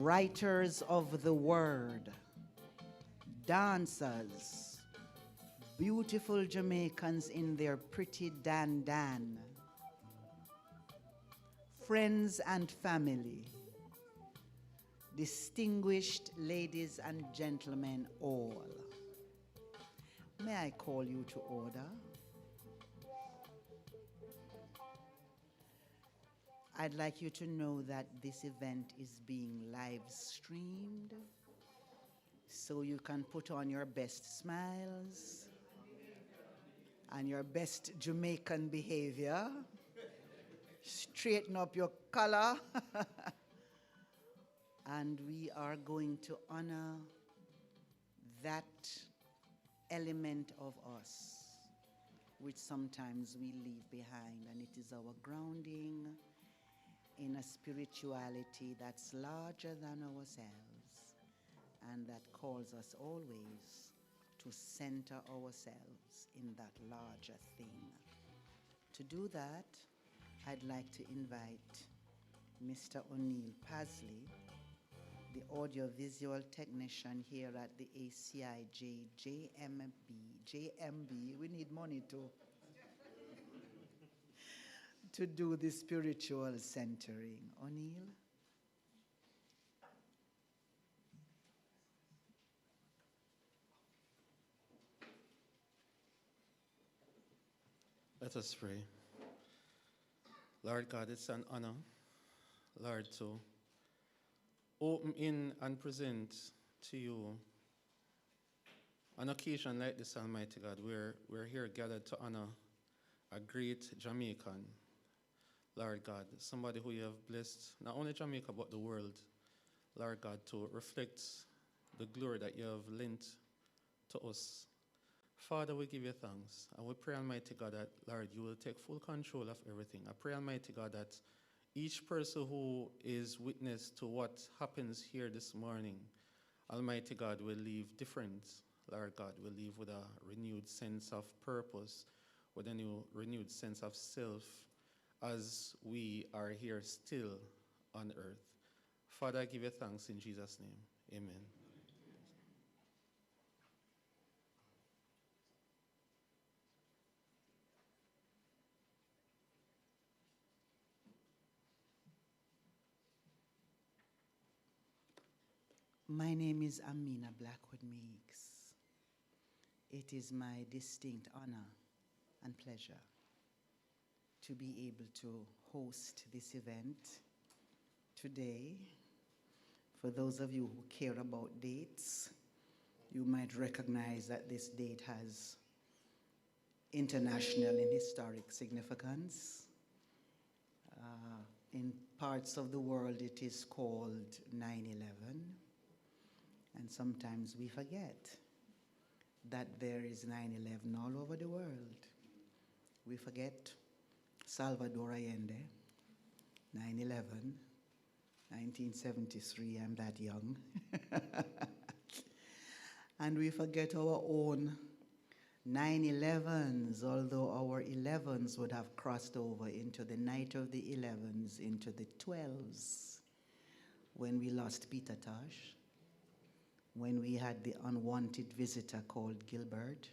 writers of the word, dancers, beautiful Jamaicans in their pretty dan, friends and family, distinguished ladies and gentlemen all. May I call you to order? I'd like you to know that this event is being live streamed, so you can put on your best smiles and your best Jamaican behavior. Straighten up your collar. And we are going to honor that element of us which sometimes we leave behind, and it is our grounding in a spirituality that's larger than ourselves and that calls us always to center ourselves in that larger thing. To do that, I'd like to invite Mr. O'Neill Pasley, the audiovisual technician here at the ACIJ JMB. We need money to do the spiritual centering. O'Neill? Let us pray. Lord God, it's an honor, Lord, to open in and present to you an occasion like this, Almighty God, where we're here gathered to honor a great Jamaican, Lord God, somebody who you have blessed, not only Jamaica, but the world, Lord God, to reflect the glory that you have lent to us. Father, we give you thanks, and we pray, Almighty God, that, Lord, you will take full control of everything. I pray, Almighty God, that each person who is witness to what happens here this morning, Almighty God, will leave different. Lord God, will leave with a renewed sense of purpose, with a new renewed sense of self, as we are here still on earth. Father, I give you thanks in Jesus' name. Amen. My name is Amina Blackwood Meeks. It is my distinct honor and pleasure to be able to host this event today. For those of you who care about dates, you might recognize that this date has international and historic significance. In parts of the world, it is called 9/11. And sometimes we forget that there is 9/11 all over the world. We forget Salvador Allende, 9/11, 1973, I'm that young. And we forget our own 9/11s, although our 11s would have crossed over into the night of the 11s, into the 12s, when we lost Peter Tosh, when we had the unwanted visitor called Gilbert.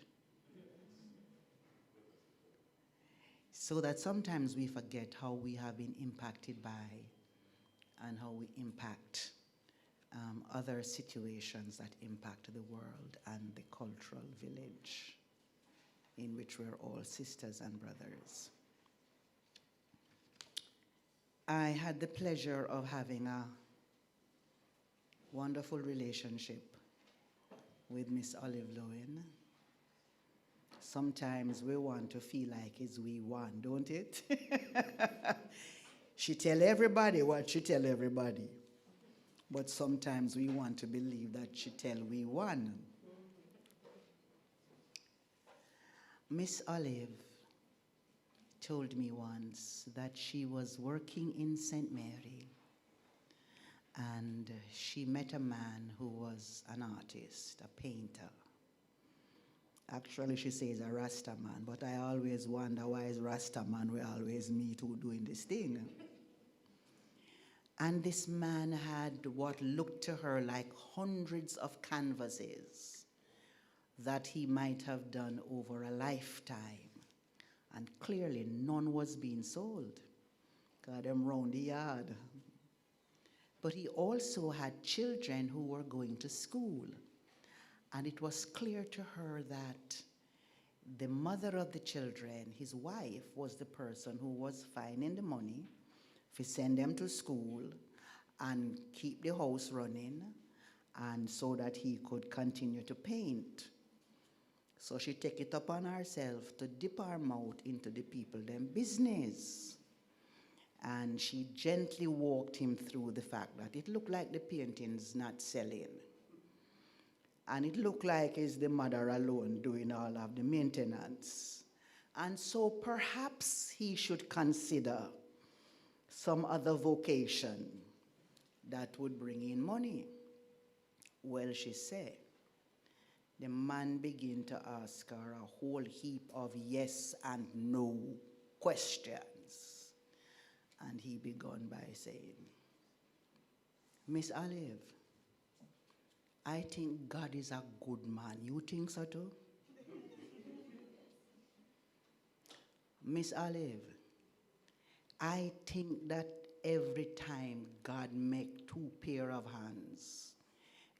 So that sometimes we forget how we have been impacted by and how we impact other situations that impact the world and the cultural village in which we're all sisters and brothers. I had the pleasure of having a wonderful relationship with Miss Olive Lewin. Sometimes we want to feel like it's we won, don't it? She tell everybody what she tell everybody. But sometimes we want to believe that she tell we won. Miss Olive told me once that she was working in St. Mary and she met a man who was an artist, a painter. Actually, she says a Rasta man, but I always wonder why is Rasta man we always meet who doing this thing. And this man had what looked to her like hundreds of canvases that he might have done over a lifetime. And clearly none was being sold. Got them round the yard. But he also had children who were going to school. And it was clear to her that the mother of the children, his wife, was the person who was finding the money to send them to school and keep the house running, and so that he could continue to paint. So she take it upon herself to dip her mouth into the people them business. And she gently walked him through the fact that it looked like the painting's not selling. And it looked like it's the mother alone doing all of the maintenance. And so perhaps he should consider some other vocation that would bring in money. Well, she said, the man began to ask her a whole heap of yes and no questions. And he began by saying, Miss Olive, I think God is a good man. You think so too? Miss Olive, I think that every time God make two pair of hands,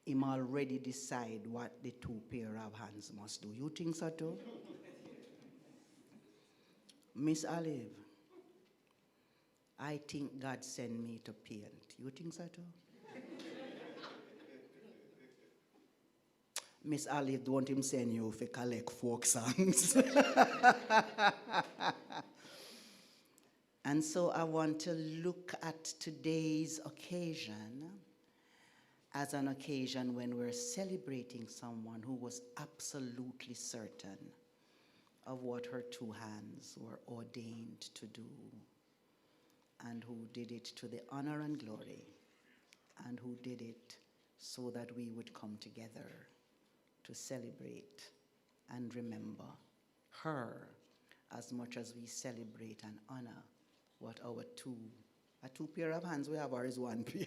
him already decide what the two pair of hands must do. You think so too? Miss Olive, I think God sent me to paint. You think so too? Miss Olive, don't him send you to collect folk songs. And so I want to look at today's occasion as an occasion when we're celebrating someone who was absolutely certain of what her two hands were ordained to do, and who did it to the honor and glory, and who did it so that we would come together to celebrate and remember her as much as we celebrate and honor what a two pair of hands we have, or is one pair?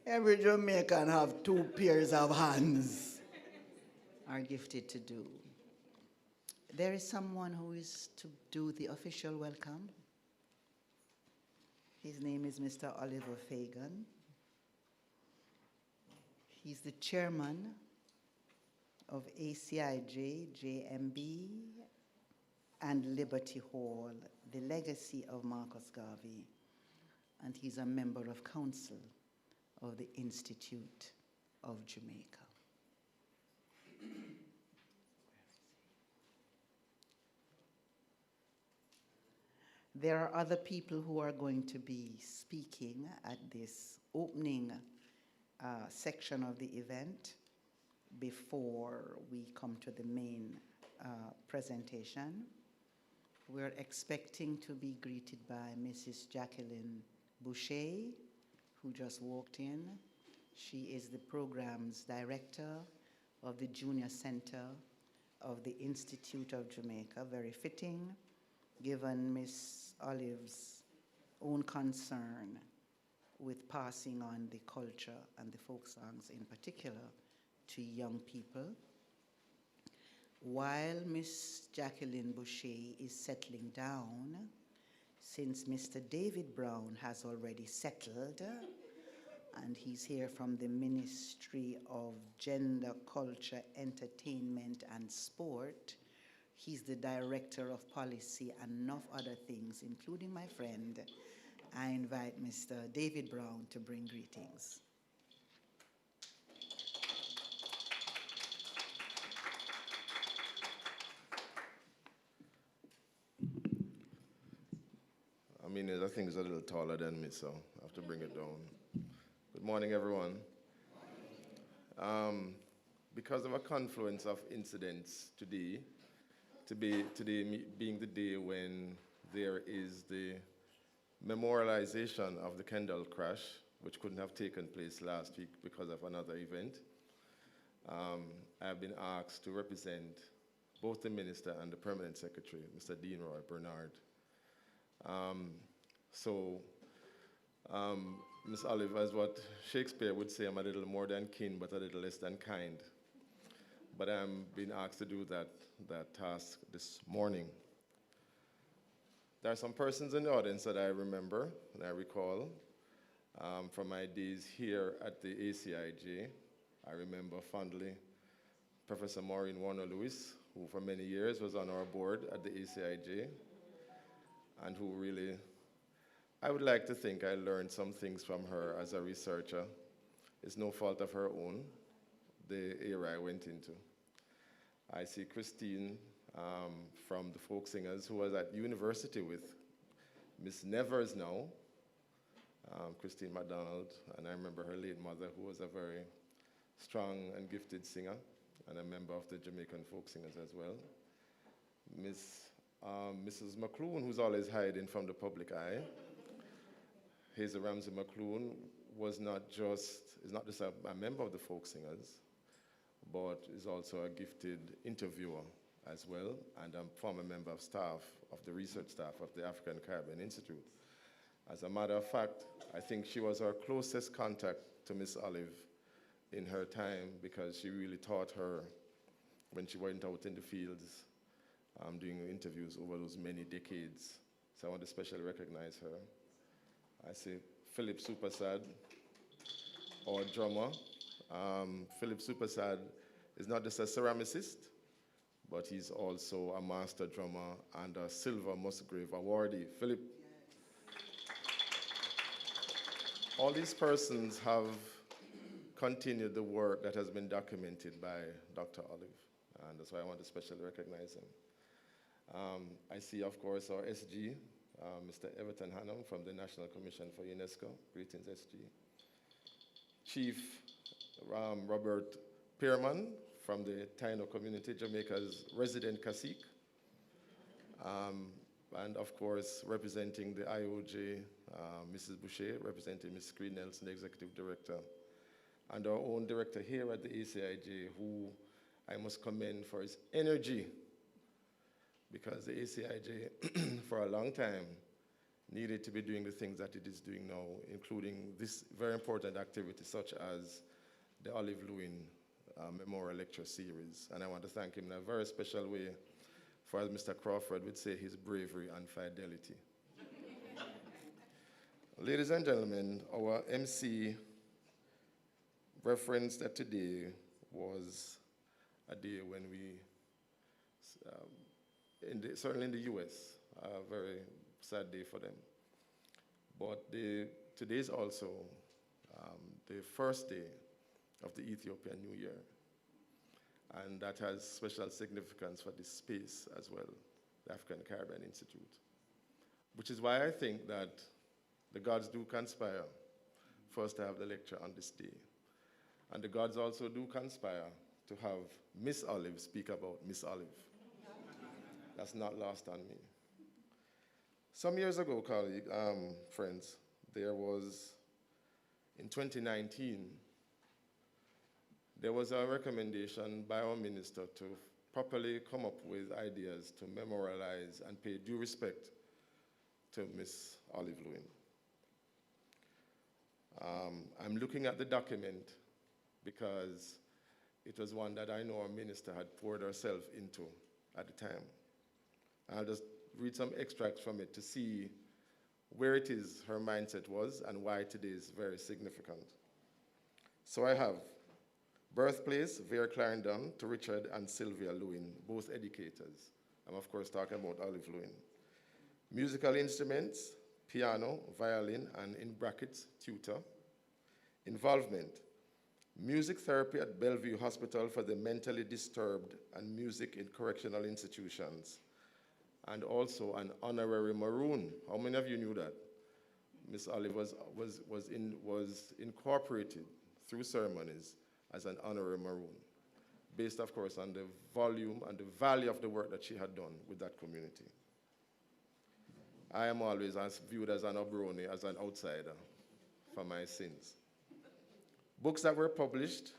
Every Jamaican have two pairs of hands, are gifted to do. There is someone who is to do the official welcome. His name is Mr. Oliver Fagan. He's the chairman of ACIJ, JMB, and Liberty Hall, the legacy of Marcus Garvey. And he's a member of council of the Institute of Jamaica. There are other people who are going to be speaking at this opening section of the event before we come to the main presentation. We're expecting to be greeted by Mrs. Jacqueline Boucher, who just walked in. She is the program's director of the Junior Center of the Institute of Jamaica. Very fitting, given Miss Olive's own concern with passing on the culture and the folk songs in particular to young people. While Miss Jacqueline Boucher is settling down, since Mr. David Brown has already settled, and he's here from the Ministry of Gender, Culture, Entertainment, and Sport. He's the Director of Policy and enough other things, including my friend. I invite Mr. David Brown to bring greetings. I mean, I think he's a little taller than me, so I have to bring it down. Good morning, everyone. Because of a confluence of incidents today, being the day when there is the memorialization of the Kendall crash, which couldn't have taken place last week because of another event, I've been asked to represent both the Minister and the Permanent Secretary, Mr. Dean Roy Bernard, So, Miss Olive, as what Shakespeare would say, I'm a little more than kin, but a little less than kind. But I'm being asked to do that task this morning. There are some persons in the audience that I remember and I recall from my days here at the ACIJ. I remember fondly Professor Maureen Warner-Lewis, who for many years was on our board at the ACIJ, and who really, I would like to think I learned some things from her as a researcher. It's no fault of her own, the era I went into. I see Christine from the Folk Singers, who was at university with Miss Nevers now, Christine MacDonald, and I remember her late mother, who was a very strong and gifted singer, and a member of the Jamaican Folk Singers as well. Mrs. McCloon, who's always hiding from the public eye. Hazel Ramsey McCloon is not just a member of the Folk Singers, but is also a gifted interviewer as well, and a former member of staff, of the research staff of the African Caribbean Institute. As a matter of fact, I think she was our closest contact to Miss Olive in her time, because she really taught her when she went out in the fields doing interviews over those many decades. So I want to especially recognize her. I see Philip Supersad, our drummer. Philip Supersad is not just a ceramicist, but he's also a master drummer and a Silver Musgrave awardee. Philip. All these persons have continued the work that has been documented by Dr. Olive, and that's why I want to especially recognize him. I see, of course, our SG, Mr. Everton Hannum from the National Commission for UNESCO. Greetings, SG. Chief Robert Pearman from the Taino community, Jamaica's resident cacique. And of course, representing the IOJ, Mrs. Boucher, representing Ms. Screen Nelson, the executive director. And our own director here at the ACIJ, who I must commend for his energy, because the ACIJ, for a long time, needed to be doing the things that it is doing now, including this very important activity, such as the Olive Lewin Memorial Lecture Series. And I want to thank him in a very special way for, as Mr. Crawford would say, his bravery and fidelity. Ladies and gentlemen, our MC referenced that today was a day when we, certainly in the US, a very sad day for them. But today is also the first day of the Ethiopian New Year. And that has special significance for this space as well, the African Caribbean Institute. Which is why I think that the gods do conspire for us to have the lecture on this day. And the gods also do conspire to have Miss Olive speak about Miss Olive. That's not lost on me. Some years ago, friends, there was, in 2019, there was a recommendation by our minister to properly come up with ideas to memorialize and pay due respect to Miss Olive Lewin. I'm looking at the document because it was one that I know our minister had poured herself into at the time. I'll just read some extracts from it to see where it is her mindset was and why today is very significant. So I have birthplace, Vere Clarendon, to Richard and Sylvia Lewin, both educators. I'm of course talking about Olive Lewin. Musical instruments, piano, violin, and in brackets, tutor. Involvement, music therapy at Bellevue Hospital for the mentally disturbed and music in correctional institutions. And also an honorary maroon. How many of you knew that? Miss Olive was incorporated through ceremonies as an honorary maroon, based of course on the volume and the value of the work that she had done with that community. I am always viewed as an Obroni, as an outsider for my sins. Books that were published,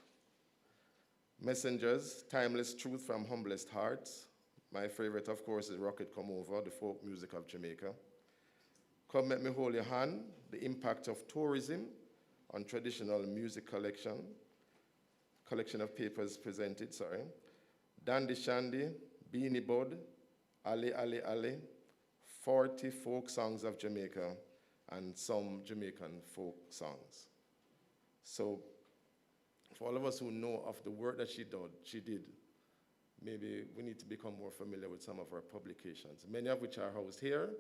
Messengers, Timeless Truth from Humblest Hearts. My favorite, of course, is Rocket Come Over, the folk music of Jamaica. Come Let Me Hold Your Hand, the impact of tourism on traditional music collection of papers presented, Dandy Shandy, Beanie Bud, Ali Ali Ali, 40 folk songs of Jamaica, and some Jamaican folk songs. So, for all of us who know of the work that she did, maybe we need to become more familiar with some of her publications, many of which are housed here,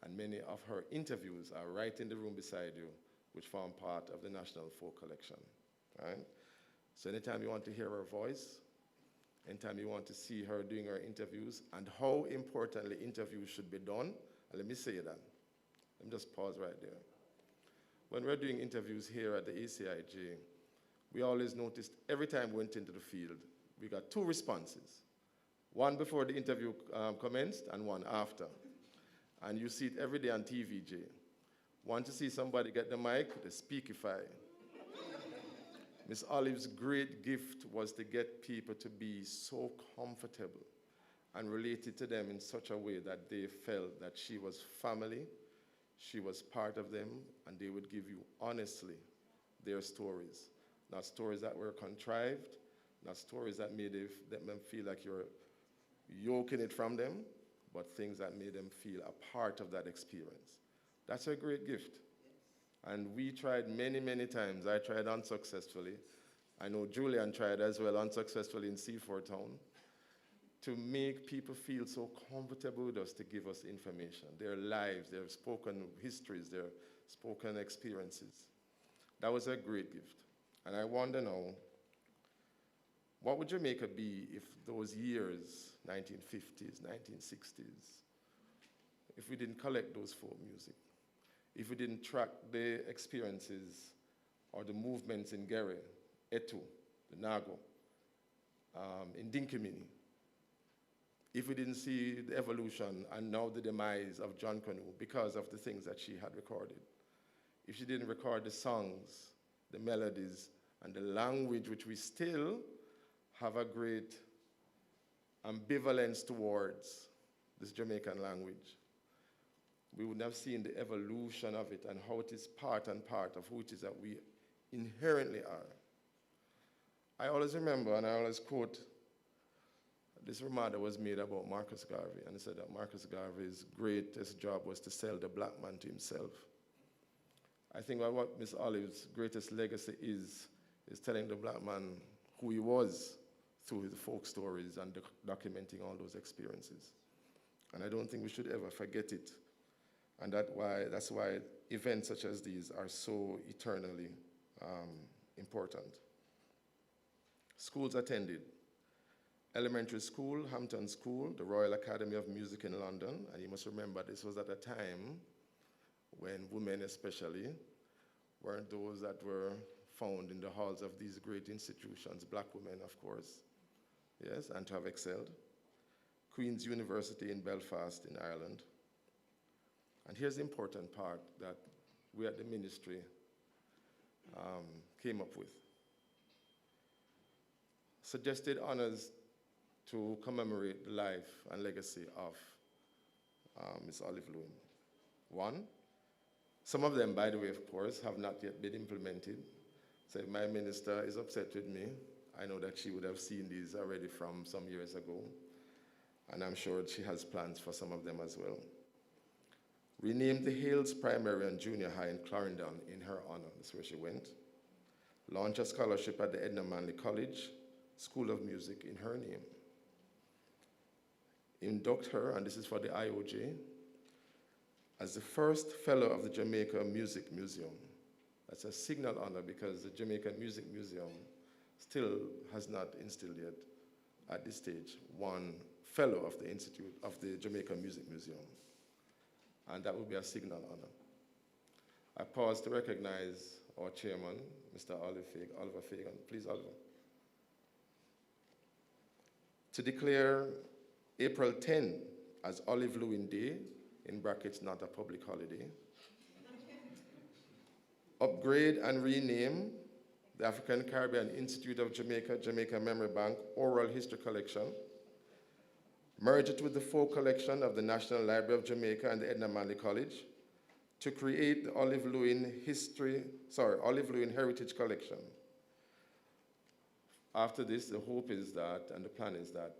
and many of her interviews are right in the room beside you, which form part of the National Folk Collection. Right? So anytime you want to hear her voice, anytime you want to see her doing her interviews, and how importantly interviews should be done, and let me say that. Let me just pause right there. When we're doing interviews here at the ACIJ, we always noticed every time we went into the field, we got two responses. One before the interview commenced and one after. And you see it every day on TV, Jay. Want to see somebody get the mic? They speakify. Miss Olive's great gift was to get people to be so comfortable and related to them in such a way that they felt that she was family, she was part of them, and they would give you honestly their stories. Not stories that were contrived, not stories that made them feel like you're yoking it from them, but things that made them feel a part of that experience. That's a great gift. And we tried many, many times. I tried unsuccessfully. I know Julian tried as well unsuccessfully in C4 Town to make people feel so comfortable with us to give us information, their lives, their spoken histories, their spoken experiences. That was a great gift. And I wonder now, what would Jamaica be if those years, 1950s, 1960s, if we didn't collect those folk music, if we didn't track the experiences or the movements in Gere, Etu, the Nago, in Dinkimini, if we didn't see the evolution and now the demise of John Canoe because of the things that she had recorded, if she didn't record the songs, the melodies, and the language which we still have a great ambivalence towards this Jamaican language, we would have seen the evolution of it and how it is part and part of who it is that we inherently are. I always remember, and I always quote, this remark that was made about Marcus Garvey, and he said that Marcus Garvey's greatest job was to sell the black man to himself. I think that what Miss Olive's greatest legacy is telling the black man who he was through his folk stories and documenting all those experiences. And I don't think we should ever forget it. And that's why events such as these are so eternally important. Schools attended. Elementary school, Hampton School, the Royal Academy of Music in London, and you must remember this was at a time when women especially weren't those that were found in the halls of these great institutions, black women, of course, yes, and to have excelled. Queen's University in Belfast in Ireland. And here's the important part that we at the ministry came up with. Suggested honors to commemorate the life and legacy of Miss Olive Lewin. One, some of them, by the way, of course, have not yet been implemented. So if my minister is upset with me, I know that she would have seen these already from some years ago. And I'm sure she has plans for some of them as well. Renamed the Hales Primary and Junior High in Clarendon in her honor. That's where she went. Launch a scholarship at the Edna Manley College School of Music in her name. Induct her, and this is for the IOJ, as the first fellow of the Jamaica Music Museum. That's a signal honor because the Jamaica Music Museum still has not instilled yet, at this stage, one fellow of the Institute of the Jamaica Music Museum. And that would be a signal honor. I pause to recognize our chairman, Mr. Oliver Fagan. Please, Oliver. To declare April 10 as Olive Lewin Day, in brackets, not a public holiday. Upgrade and rename the African Caribbean Institute of Jamaica, Jamaica Memory Bank Oral History Collection. Merge it with the folk collection of the National Library of Jamaica and the Edna Manley College to create the Olive Lewin Heritage Collection. After this, the hope is that, and the plan is that,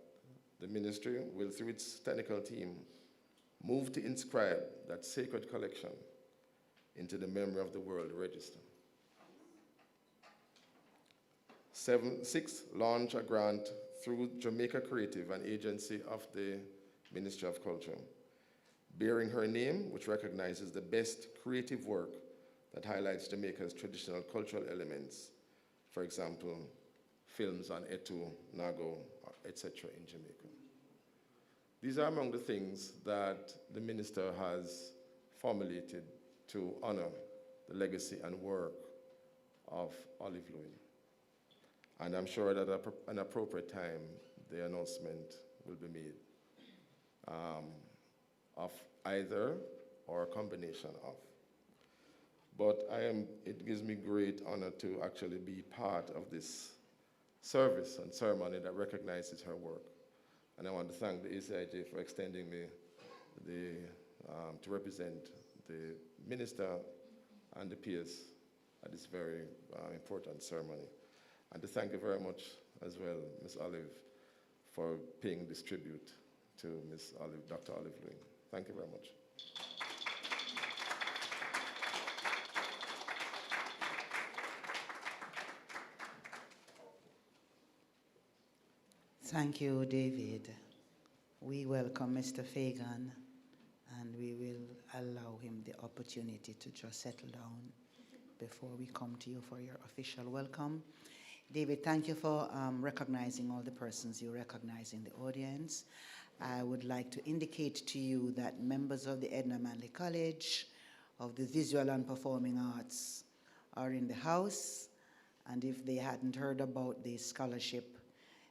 the ministry will, through its technical team, move to inscribe that sacred collection into the Memory of the World Register. 6, launch a grant through Jamaica Creative, an agency of the Ministry of Culture, bearing her name, which recognizes the best creative work that highlights Jamaica's traditional cultural elements. For example, films on Etu, Nago, etc. in Jamaica. These are among the things that the minister has formulated to honor the legacy and work of Olive Lewin. And I'm sure that at an appropriate time, the announcement will be made of either or a combination of. But it gives me great honor to actually be part of this service and ceremony that recognizes her work. And I want to thank the ACIJ for extending me to represent the minister and the PS at this very important ceremony. And to thank you very much as well, Ms. Olive, for paying this tribute to Ms. Olive, Dr. Olive Lewin. Thank you very much. Thank you, David. We welcome Mr. Fagan, and we will allow him the opportunity to just settle down before we come to you for your official welcome. David, thank you for recognizing all the persons you recognize in the audience. I would like to indicate to you that members of the Edna Manley College of the Visual and Performing Arts are in the house, and if they hadn't heard about the scholarship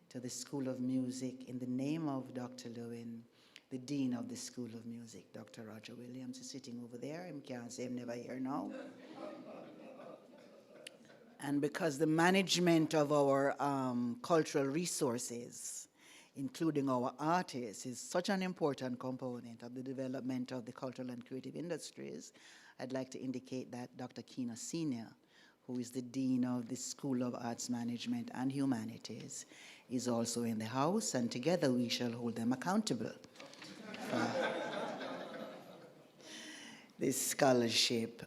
to the School of Music in the name of Dr. Lewin, the Dean of the School of Music, Dr. Roger Williams, is sitting over there. I can't say I'm never here now. And because the management of our cultural resources, including our artists, is such an important component of the development of the cultural and creative industries, I'd like to indicate that Dr. Keynote Sr., who is the Dean of the School of Arts Management and Humanities, is also in the house, and together we shall hold them accountable for this scholarship.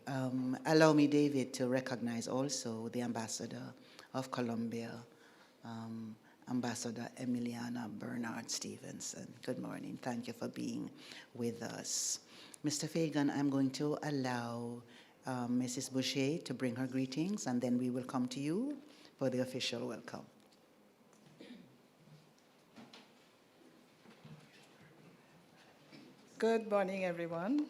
Allow me, David, to recognize also the Ambassador of Colombia, Ambassador Emiliana Bernard Stevenson. Good morning. Thank you for being with us. Mr. Fagan, I'm going to allow Mrs. Boucher to bring her greetings, and then we will come to you for the official welcome. Good morning, everyone.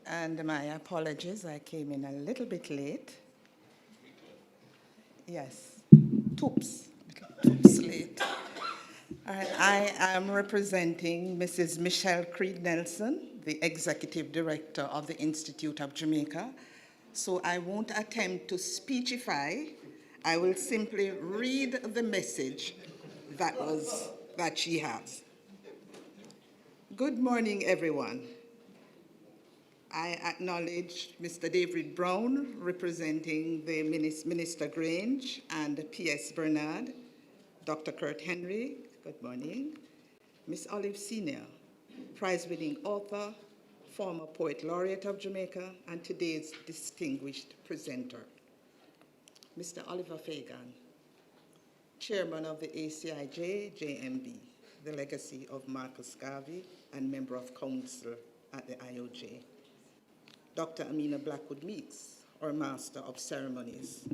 And my apologies, I came in a little bit late. Yes, toops late. All right, I am representing Mrs. Michelle Creed Nelson, the Executive Director of the Institute of Jamaica. So I won't attempt to speechify. I will simply read the message that she has. Good morning, everyone. I acknowledge Mr. David Brown, representing the Minister Grange and P.S. Bernard, Dr. Kurt Henry, good morning, Miss Olive Senior, prize-winning author, former Poet Laureate of Jamaica, and today's distinguished presenter, Mr. Oliver Fagan, Chairman of the ACIJ JMB, the legacy of Marcus Garvey, and Member of Council at the IOJ. Dr. Amina Blackwood Meeks, our Master of Ceremonies.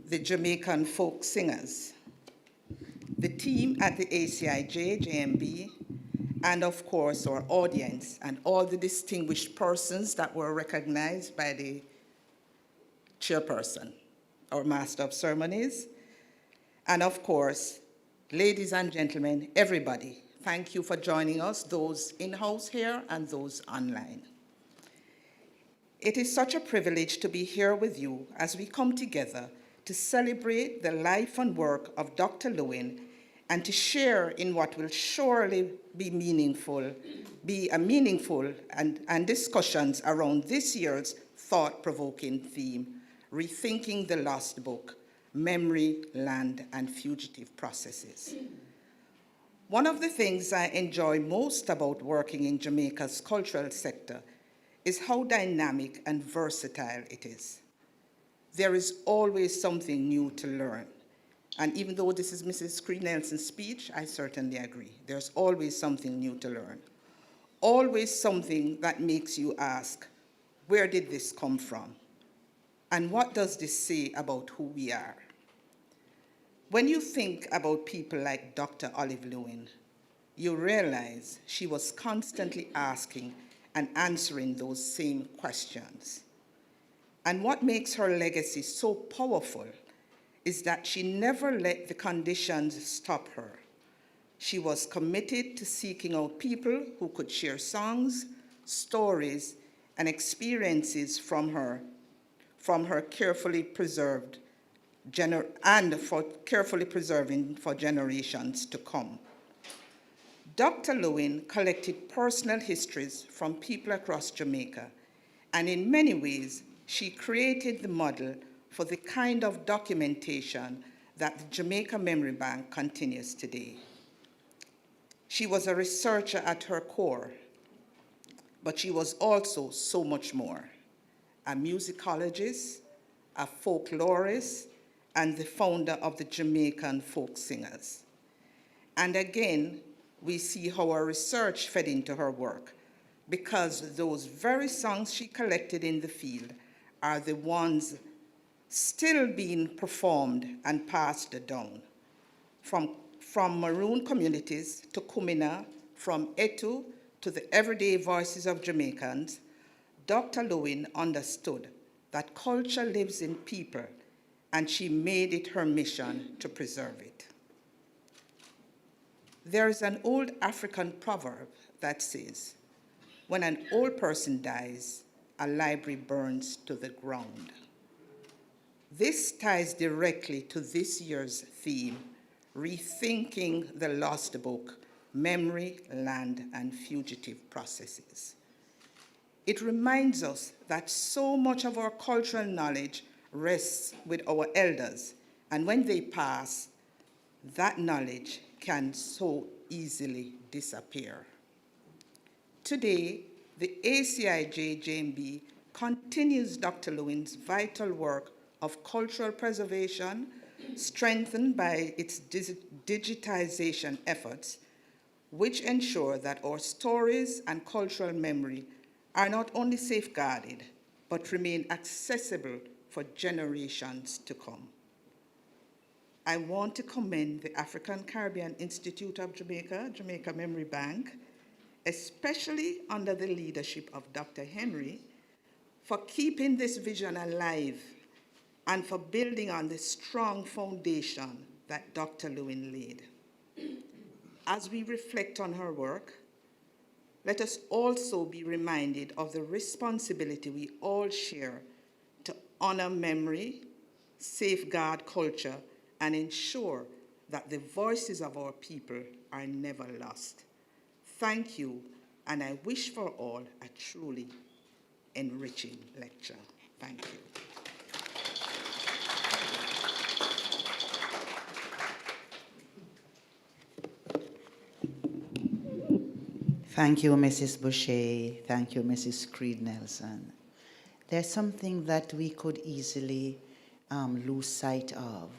The Jamaican folk singers. The team at the ACIJ JMB, and of course our audience and all the distinguished persons that were recognized by the chairperson, our Master of Ceremonies, and of course, ladies and gentlemen, everybody, thank you for joining us, those in-house here and those online. It is such a privilege to be here with you as we come together to celebrate the life and work of Dr. Lewin and to share in what will surely be meaningful and discussions around this year's thought-provoking theme, Rethinking the Lost Book, Memory, Land, and Fugitive Processes. One of the things I enjoy most about working in Jamaica's cultural sector is how dynamic and versatile it is. There is always something new to learn. And even though this is Mrs. Creed-Nelson's speech, I certainly agree. There's always something new to learn. Always something that makes you ask, where did this come from? And what does this say about who we are? When you think about people like Dr. Olive Lewin, you realize she was constantly asking and answering those same questions. And what makes her legacy so powerful is that she never let the conditions stop her. She was committed to seeking out people who could share songs, stories, and experiences from her carefully preserved carefully preserving for generations to come. Dr. Lewin collected personal histories from people across Jamaica, and in many ways, she created the model for the kind of documentation that the Jamaica Memory Bank continues today. She was a researcher at her core, but she was also so much more: a musicologist, a folklorist, and the founder of the Jamaican Folk Singers. And again, we see how her research fed into her work, because those very songs she collected in the field are the ones still being performed and passed down. From maroon communities to Kumina, from Etu to the everyday voices of Jamaicans, Dr. Lewin understood that culture lives in people, and she made it her mission to preserve it. There is an old African proverb that says, when an old person dies, a library burns to the ground. This ties directly to this year's theme, Rethinking the Lost Book, Memory, Land, and Fugitive Processes. It reminds us that so much of our cultural knowledge rests with our elders, and when they pass, that knowledge can so easily disappear. Today, the ACIJ-JMB continues Dr. Lewin's vital work of cultural preservation, strengthened by its digitization efforts, which ensure that our stories and cultural memory are not only safeguarded, but remain accessible for generations to come. I want to commend the African Caribbean Institute of Jamaica, Jamaica Memory Bank, especially under the leadership of Dr. Henry, for keeping this vision alive and for building on the strong foundation that Dr. Lewin laid. As we reflect on her work, let us also be reminded of the responsibility we all share to honor memory, safeguard culture, and ensure that the voices of our people are never lost. Thank you, and I wish for all a truly enriching lecture. Thank you. Thank you, Mrs. Boucher. Thank you, Mrs. Creed-Nelson. There's something that we could easily lose sight of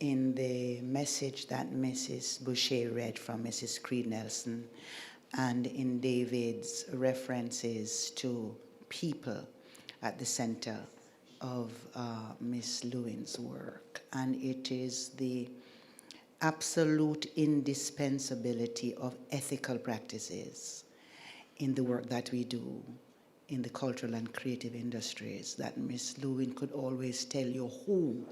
in the message that Mrs. Boucher read from Mrs. Creed-Nelson and in David's references to people at the center of Ms. Lewin's work. And it is the absolute indispensability of ethical practices in the work that we do in the cultural and creative industries, that Ms. Lewin could always tell you who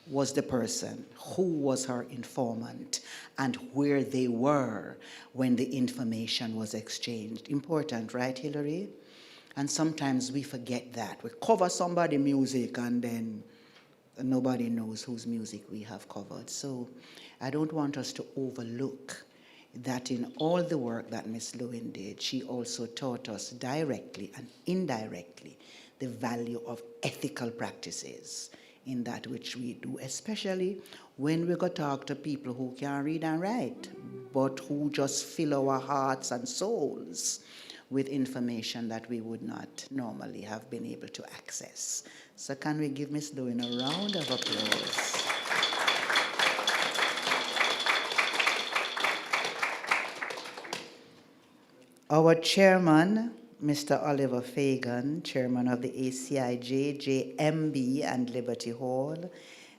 was the person, who was her informant, and where they were when the information was exchanged. Important, right, Hillary? And sometimes we forget that. We cover somebody's music and then nobody knows whose music we have covered. So I don't want us to overlook that in all the work that Ms. Lewin did, she also taught us directly and indirectly the value of ethical practices in that which we do, especially when we go talk to people who can read and write, but who just fill our hearts and souls with information that we would not normally have been able to access. So can we give Ms. Lewin a round of applause? Our chairman, Mr. Oliver Fagan, chairman of the ACIJ, JMB, and Liberty Hall,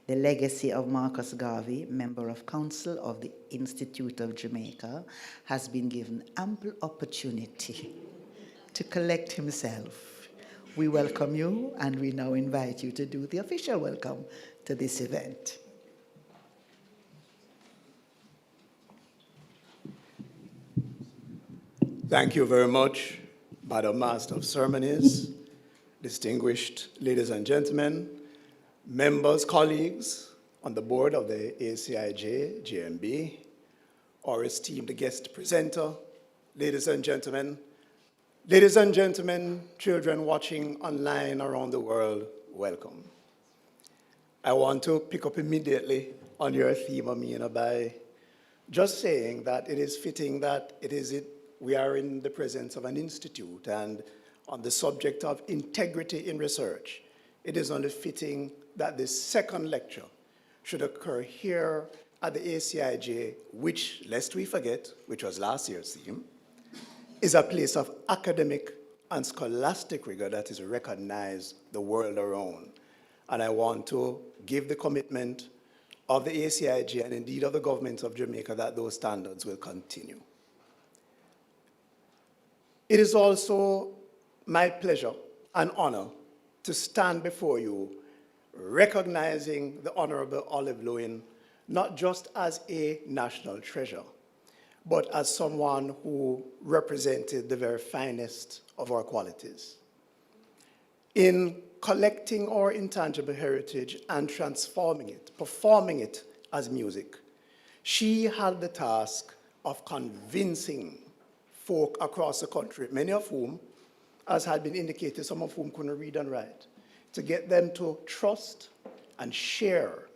the legacy of Marcus Garvey, member of council of the Institute of Jamaica, has been given ample opportunity to collect himself. We welcome you, and we now invite you to do the official welcome to this event. Thank you very much, Madam Master of Ceremonies, distinguished ladies and gentlemen, members, colleagues on the board of the ACIJ, GMB, our esteemed guest presenter, ladies and gentlemen, children watching online around the world, welcome. I want to pick up immediately on your theme, Amina, by just saying that it is fitting that we are in the presence of an institute, and on the subject of integrity in research, it is only fitting that this second lecture should occur here at the ACIJ, which, lest we forget, which was last year's theme, is a place of academic and scholastic rigor that is recognized the world around. And I want to give the commitment of the ACIJ and indeed of the government of Jamaica that those standards will continue. It is also my pleasure and honor to stand before you recognizing the Honorable Olive Lewin, not just as a national treasure, but as someone who represented the very finest of our qualities. In collecting our intangible heritage and transforming it, performing it as music, she had the task of convincing folk across the country, many of whom, as had been indicated, some of whom couldn't read and write, to get them to trust and share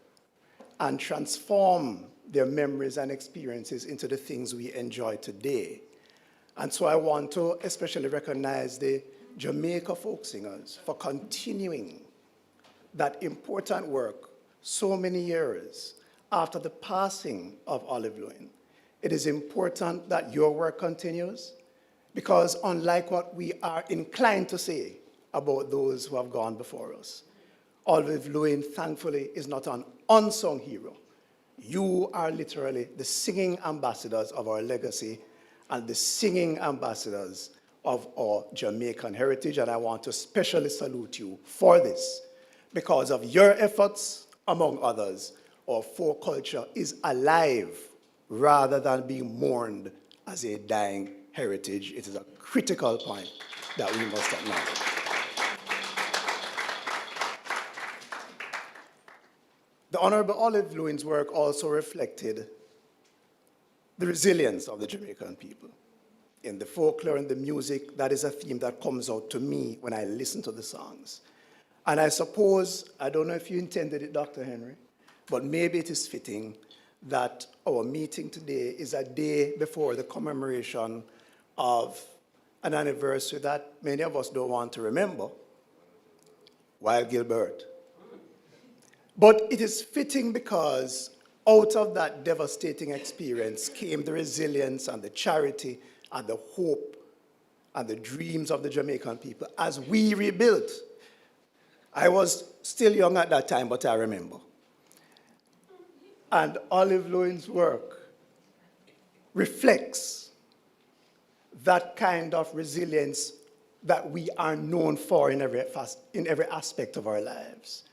and transform their memories and experiences into the things we enjoy today. And so I want to especially recognize the Jamaica folk singers for continuing that important work so many years after the passing of Olive Lewin. It is important that your work continues, because unlike what we are inclined to say about those who have gone before us, Olive Lewin, thankfully, is not an unsung hero. You are literally the singing ambassadors of our legacy and the singing ambassadors of our Jamaican heritage, and I want to especially salute you for this. Because of your efforts, among others, our folk culture is alive rather than being mourned as a dying heritage. It is a critical point that we must acknowledge. The Honorable Olive Lewin's work also reflected the resilience of the Jamaican people. In the folklore and the music, that is a theme that comes out to me when I listen to the songs. And I suppose, I don't know if you intended it, Dr. Henry, but maybe it is fitting that our meeting today is a day before the commemoration of an anniversary that many of us don't want to remember, Wild Gilbert. But it is fitting because out of that devastating experience came the resilience and the charity and the hope and the dreams of the Jamaican people as we rebuilt. I was still young at that time, but I remember. And Olive Lewin's work reflects that kind of resilience that we are known for in every aspect of our lives.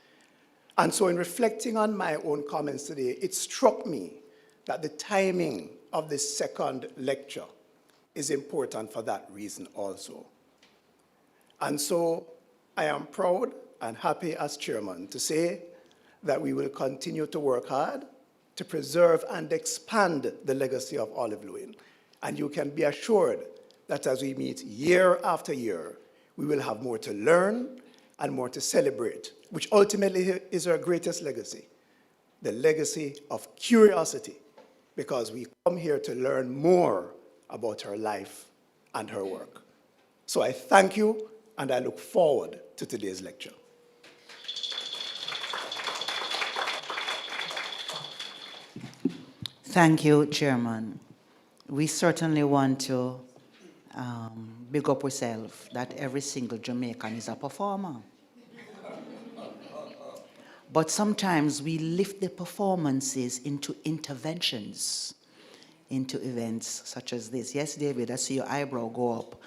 And so in reflecting on my own comments today, it struck me that the timing of this second lecture is important for that reason also. And so I am proud and happy as chairman to say that we will continue to work hard to preserve and expand the legacy of Olive Lewin. And you can be assured that as we meet year after year, we will have more to learn and more to celebrate, which ultimately is our greatest legacy, the legacy of curiosity, because we come here to learn more about her life and her work. So I thank you, and I look forward to today's lecture. Thank you, Chairman. We certainly want to big up ourselves that every single Jamaican is a performer. But sometimes we lift the performances into interventions, into events such as this. Yes, David, I see your eyebrow go up.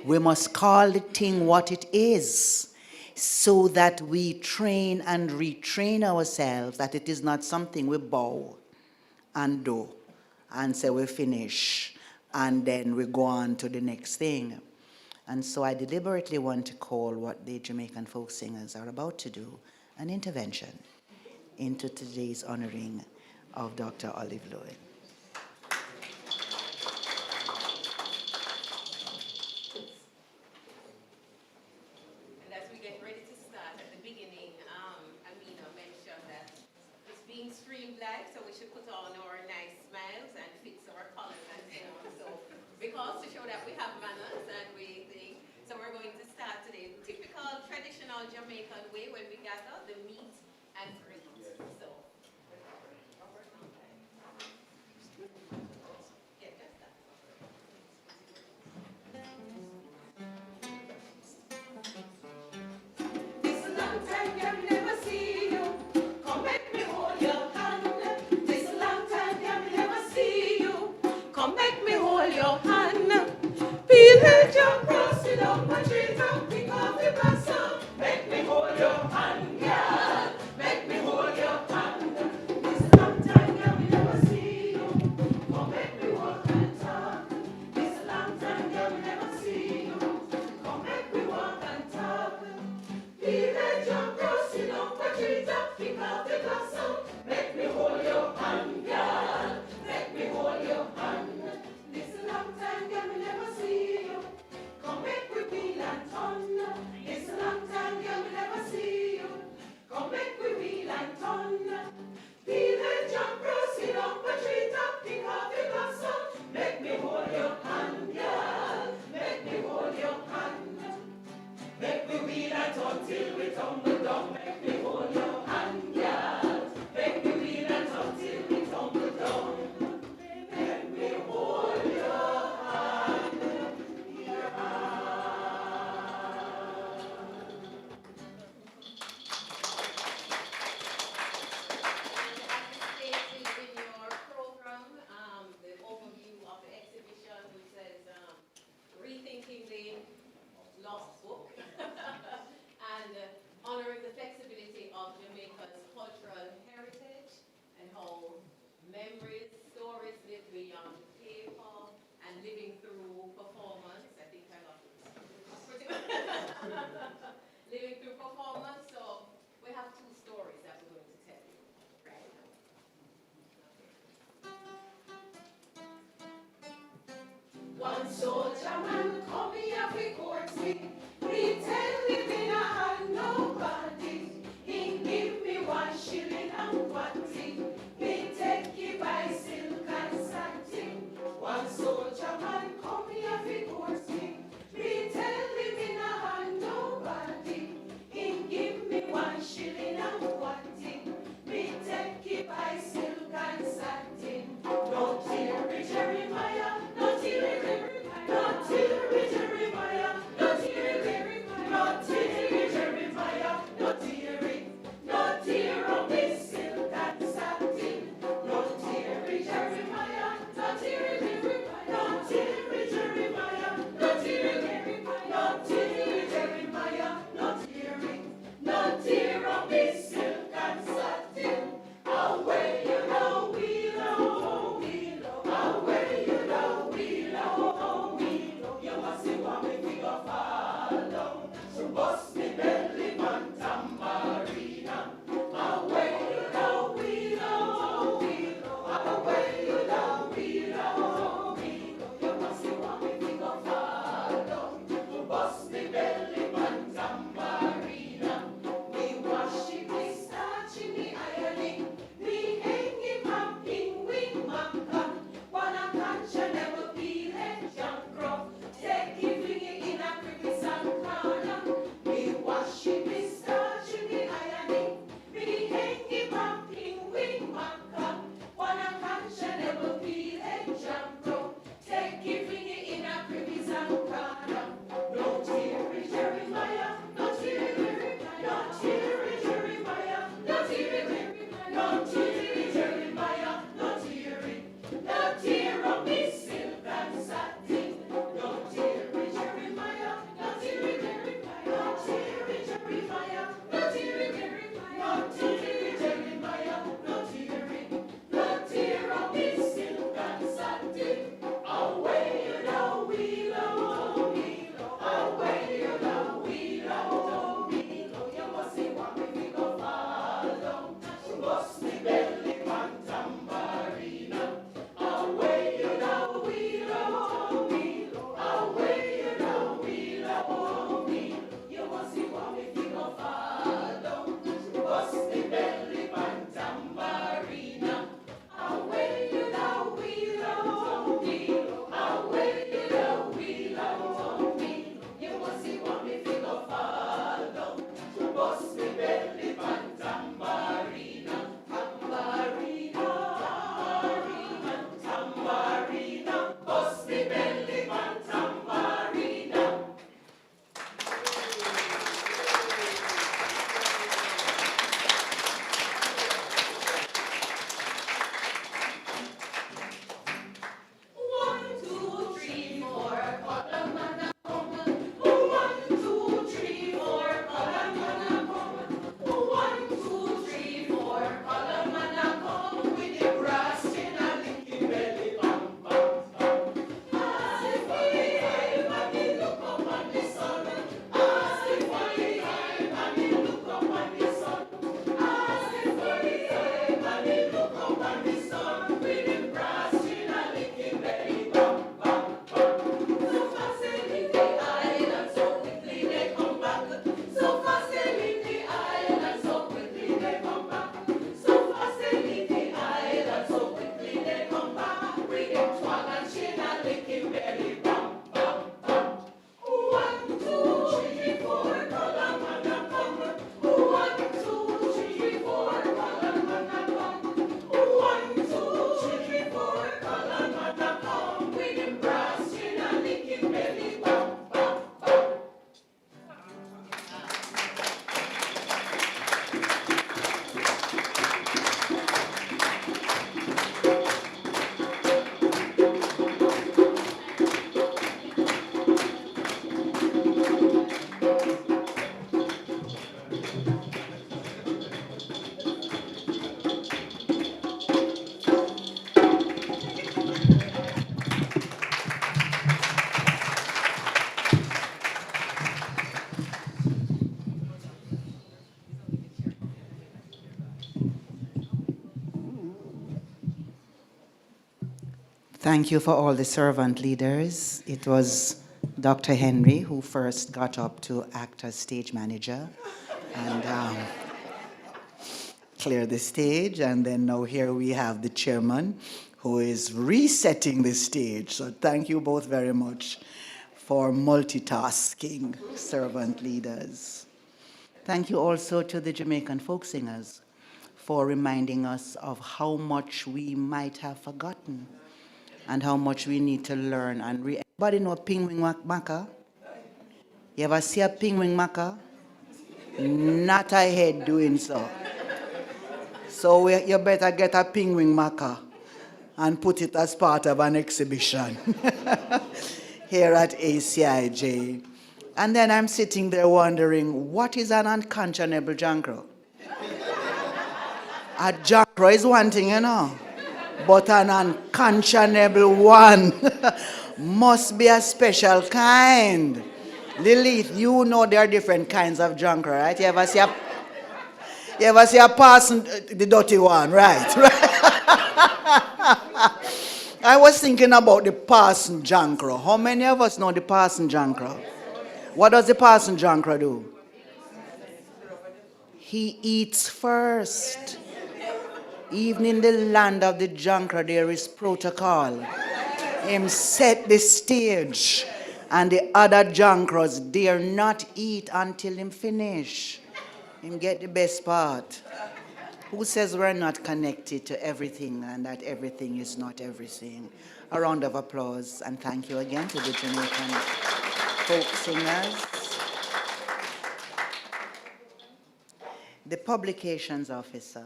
We must call the thing what it is so that we train and retrain ourselves that it is not something we bow and do and say we finish and then we go on to the next thing. And so I deliberately want to call what the Jamaican folk singers are about to do an intervention into today's honoring of Dr. Olive Lewin. And as we get ready to start, at the beginning, Amina mentioned that it's being streamed live, so we should put on our nice smiles and fix our colors and so on. So, because to show that we have manners and so we're going to start today. Typical traditional Jamaican way when we gather, the meet and greet. So, yeah, just that. It's a long time can never see you. Come make me hold your hand. It's a long time can never see you. Come make me hold your hand. Feel it jump cross it up my trees and pick off the blossom. Make me hold your hand, girl. Make me hold your hand. It's a long time can never see you. Come make me walk and talk. It's a long time can never see you. Come make me walk and talk. Feel it jump cross it up my trees and pick off the blossom. Make me hold your hand, girl. Make me hold your hand. This a long time can we never see you. Come make we wheel and turn. This a long time can we never see you. Come make we wheel and turn. Feel the jump cross it up a tree top, pick off the blossom. Make me hold your hand, girl. Make me hold your hand. Make me wheel and turn till we tumble down. Make me hold your hand, girl. Make me wheel and turn till we tumble down. Make me hold your hand, girl. In your program, the overview of the exhibition, which says Rethinking the Lost Book and honoring the flexibility of Jamaica's cultural heritage and how memories, stories live beyond paper and living through performance. I think I got it. Living through performance. So we have two stories that we're going to tell you right now. One soldier man come here fi court me. He tell me me nah have nobody. He give me 1 shilling and 1 tea. Me take he buy silk and satin. One soldier man come here fi court me. He tell me nah have nobody. He give me 1 shilling and 1 tea. Me take he buy silk and satin. No tear Jeremiah, no tear Jeremiah, no tear Jeremiah, no tear Thank you for all the servant leaders. It was Dr. Henry who first got up to act as stage manager and clear the stage. And then now here we have the chairman who is resetting the stage. So thank you both very much for multitasking, servant leaders. Thank you also to the Jamaican folk singers for reminding us of how much we might have forgotten and how much we need to learn and Everybody know Pingwing Maka? You ever see a Pingwing Maka? Not a head doing so. So you better get a Pingwing Maka and put it as part of an exhibition here at ACIJ. And then I'm sitting there wondering, what is an unconscionable jankro? A jankro is one thing, you know, but an unconscionable one must be a special kind. Lilith, you know there are different kinds of jankro, right? You ever see a person, the dirty one, right? I was thinking about the parson jankro. How many of us know the parson jankro? What does the parson jankro do? He eats first. Even in the land of the jankro, there is protocol. Him set the stage, and the other jankros dare not eat until him finish. Him get the best part. Who says we're not connected to everything and that everything is not everything? A round of applause and thank you again to the Jamaican folk singers. The publications officer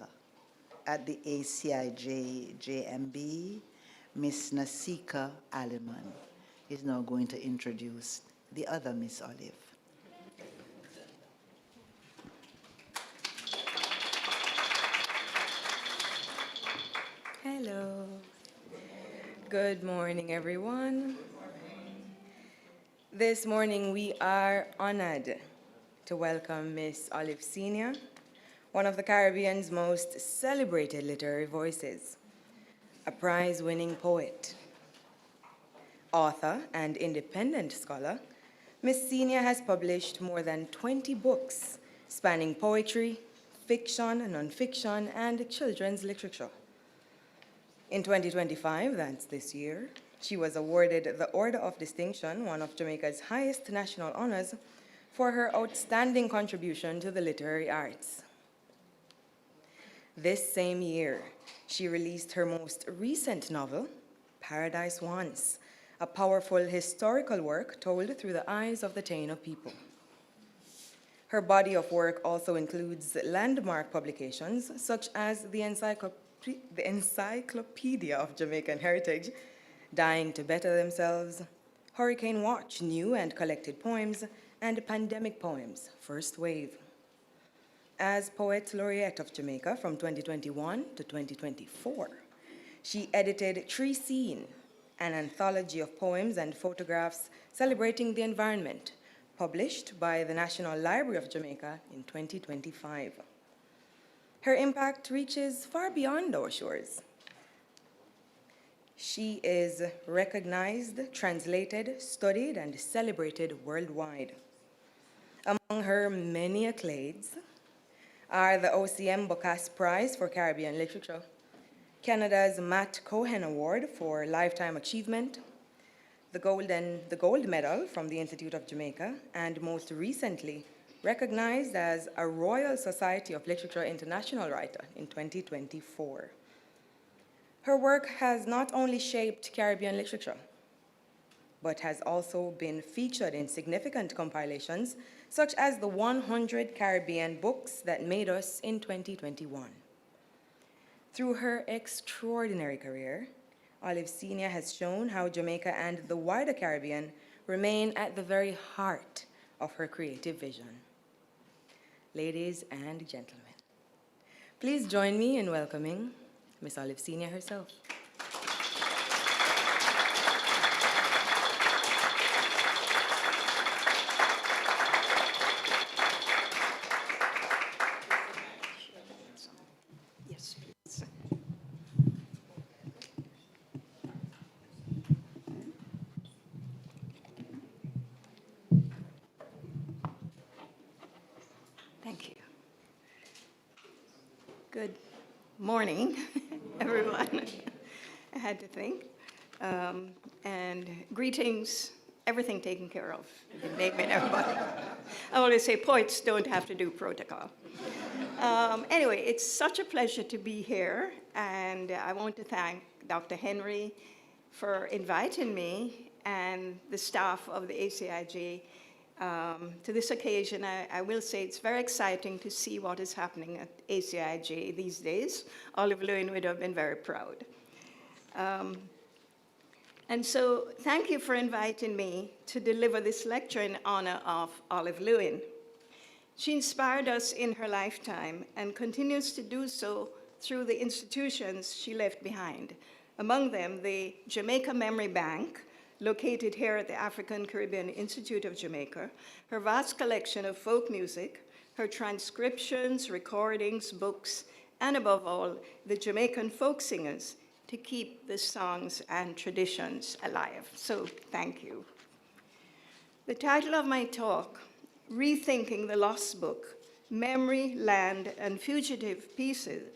at the ACIJ JMB, Miss Nasika Aliman, is now going to introduce the other Miss Olive. Hello. Good morning, everyone. This morning we are honored to welcome Miss Olive Senior, one of the Caribbean's most celebrated literary voices, a prize-winning poet, author, and independent scholar. Miss Senior has published more than 20 books spanning poetry, fiction, nonfiction, and children's literature. In 2025, that's this year, she was awarded the Order of Distinction, one of Jamaica's highest national honors, for her outstanding contribution to the literary arts. This same year, she released her most recent novel, Paradise Once, a powerful historical work told through the eyes of the Taino people. Her body of work also includes landmark publications such as the Encyclopedia of Jamaican Heritage, Dying to Better Themselves, Hurricane Watch, New and Collected Poems, and Pandemic Poems, First Wave. As Poet Laureate of Jamaica from 2021 to 2024, she edited Tree Scene, an anthology of poems and photographs celebrating the environment, published by the National Library of Jamaica in 2025. Her impact reaches far beyond our shores. She is recognized, translated, studied, and celebrated worldwide. Among her many accolades are the OCM Bocas Prize for Caribbean Literature, Canada's Matt Cohen Award for Lifetime Achievement, the gold medal from the Institute of Jamaica, and most recently, recognized as a Royal Society of Literature International Writer in 2024. Her work has not only shaped Caribbean literature, but has also been featured in significant compilations, such as the 100 Caribbean Books That Made Us in 2021. Through her extraordinary career, Olive Senior has shown how Jamaica and the wider Caribbean remain at the very heart of her creative vision. Ladies and gentlemen, please join me in welcoming Miss Olive Senior herself. Yes, please. Good morning, everyone. I had to think. And greetings, everything taken care of. Good name and everybody. I always say poets don't have to do protocol. Anyway, it's such a pleasure to be here, and I want to thank Dr. Henry for inviting me and the staff of the ACIJ to this occasion. I will say it's very exciting to see what is happening at ACIJ these days. Olive Lewin would have been very proud. And so thank you for inviting me to deliver this lecture in honor of Olive Lewin. She inspired us in her lifetime and continues to do so through the institutions she left behind, among them the Jamaica Memory Bank, located here at the African Caribbean Institute of Jamaica, her vast collection of folk music, her transcriptions, recordings, books, and above all, the Jamaican folk singers to keep the songs and traditions alive. So thank you. The title of my talk, Rethinking the Lost Book, Memory, Land, and Fugitive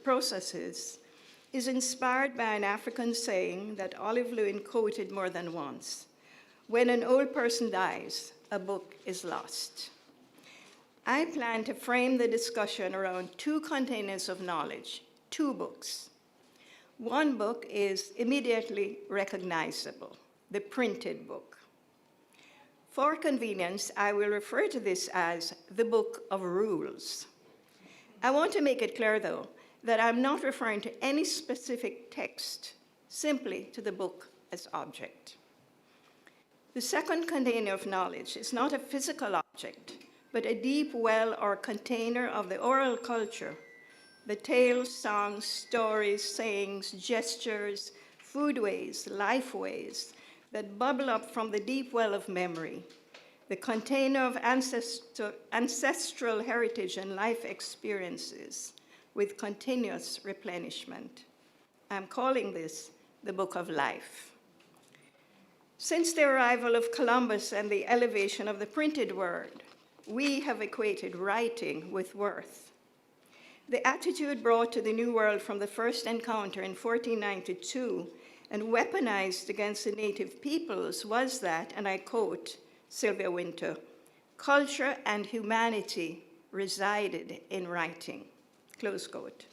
Processes, is inspired by an African saying that Olive Lewin quoted more than once. When an old person dies, a book is lost. I plan to frame the discussion around two containers of knowledge, two books. One book is immediately recognizable, the printed book. For convenience, I will refer to this as the Book of Rules. I want to make it clear, though, that I'm not referring to any specific text, simply to the book as object. The second container of knowledge is not a physical object, but a deep well or container of the oral culture, the tales, songs, stories, sayings, gestures, foodways, lifeways that bubble up from the deep well of memory, the container of ancestral heritage and life experiences with continuous replenishment. I'm calling this the Book of Life. Since the arrival of Columbus and the elevation of the printed word, we have equated writing with worth. The attitude brought to the New World from the first encounter in 1492 and weaponized against the native peoples was that, and I quote Sylvia Wynter, culture and humanity resided in writing, close quote.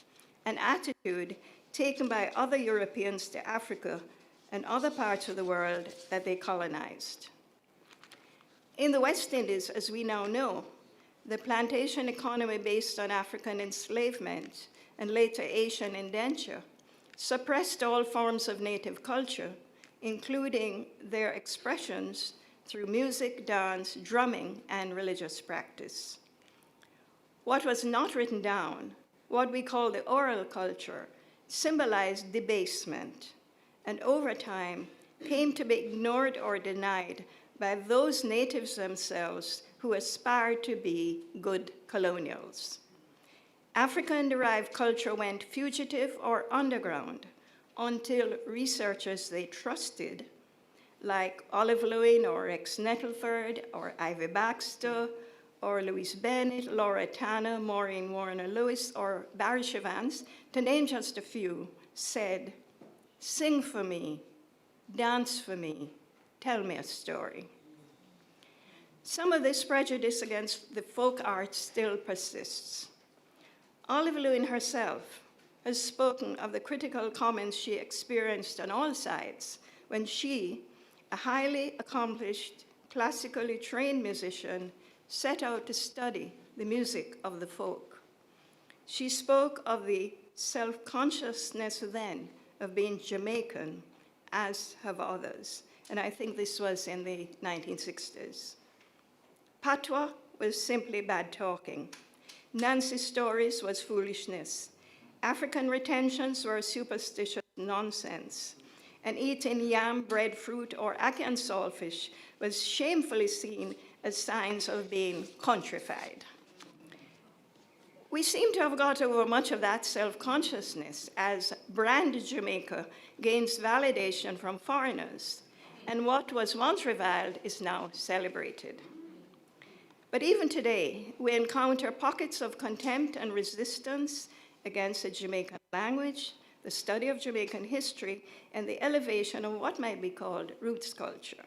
An attitude taken by other Europeans to Africa and other parts of the world that they colonized. In the West Indies, as we now know, the plantation economy based on African enslavement and later Asian indenture suppressed all forms of native culture, including their expressions through music, dance, drumming, and religious practice. What was not written down, what we call the oral culture, symbolized debasement, and over time came to be ignored or denied by those natives themselves who aspired to be good colonials. African-derived culture went fugitive or underground until researchers they trusted, like Olive Lewin or Rex Nettleford or Ivy Baxter or Louise Bennett, Laura Tanner, Maureen Warner-Lewis, or Barry Chevans, to name just a few, said, "Sing for me, dance for me, tell me a story." Some of this prejudice against the folk arts still persists. Olive Lewin herself has spoken of the critical comments she experienced on all sides when she, a highly accomplished, classically trained musician, set out to study the music of the folk. She spoke of the self-consciousness then of being Jamaican, as have others, and I think this was in the 1960s. Patois was simply bad talking. Nancy stories was foolishness. African retentions were superstitious nonsense. And eating yam, breadfruit, or ackee and saltfish was shamefully seen as signs of being countrified. We seem to have got over much of that self-consciousness as brand Jamaica gains validation from foreigners, and what was once reviled is now celebrated. But even today, we encounter pockets of contempt and resistance against the Jamaican language, the study of Jamaican history, and the elevation of what might be called roots culture.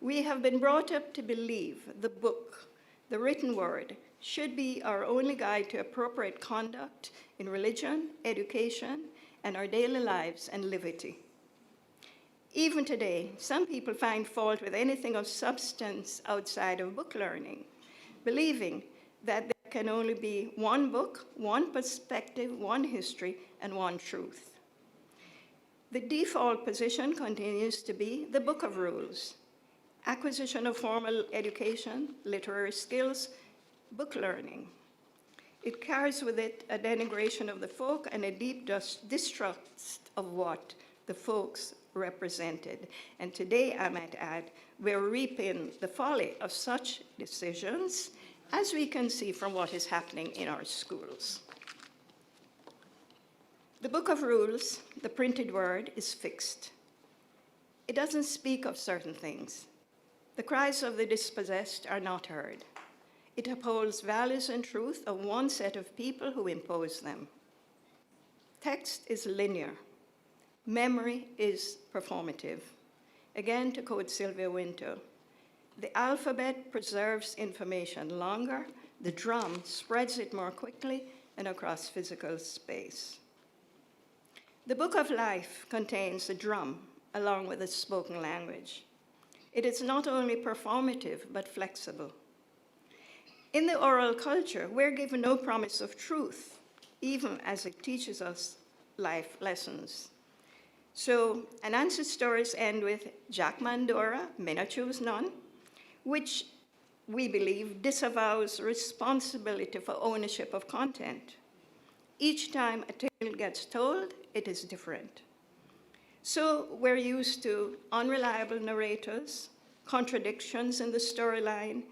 We have been brought up to believe the book, the written word, should be our only guide to appropriate conduct in religion, education, and our daily lives and liberty. Even today, some people find fault with anything of substance outside of book learning, believing that there can only be one book, one perspective, one history, and one truth. The default position continues to be the book of rules. Acquisition of formal education, literary skills, book learning. It carries with it a denigration of the folk and a deep distrust of what the folks represented. And today, I might add, we're reaping the folly of such decisions, as we can see from what is happening in our schools. The book of rules, the printed word, is fixed. It doesn't speak of certain things. The cries of the dispossessed are not heard. It upholds values and truth of one set of people who impose them. Text is linear. Memory is performative. Again, to quote Sylvia Winter, the alphabet preserves information longer, the drum spreads it more quickly and across physical space. The book of life contains the drum along with the spoken language. It is not only performative, but flexible. In the oral culture, we're given no promise of truth, even as it teaches us life lessons. So, Anansi's stories end with Jack Mandora, Men I Choose None, which we believe disavows responsibility for ownership of content. Each time a tale gets told, it is different. So we're used to unreliable narrators, contradictions in the storyline,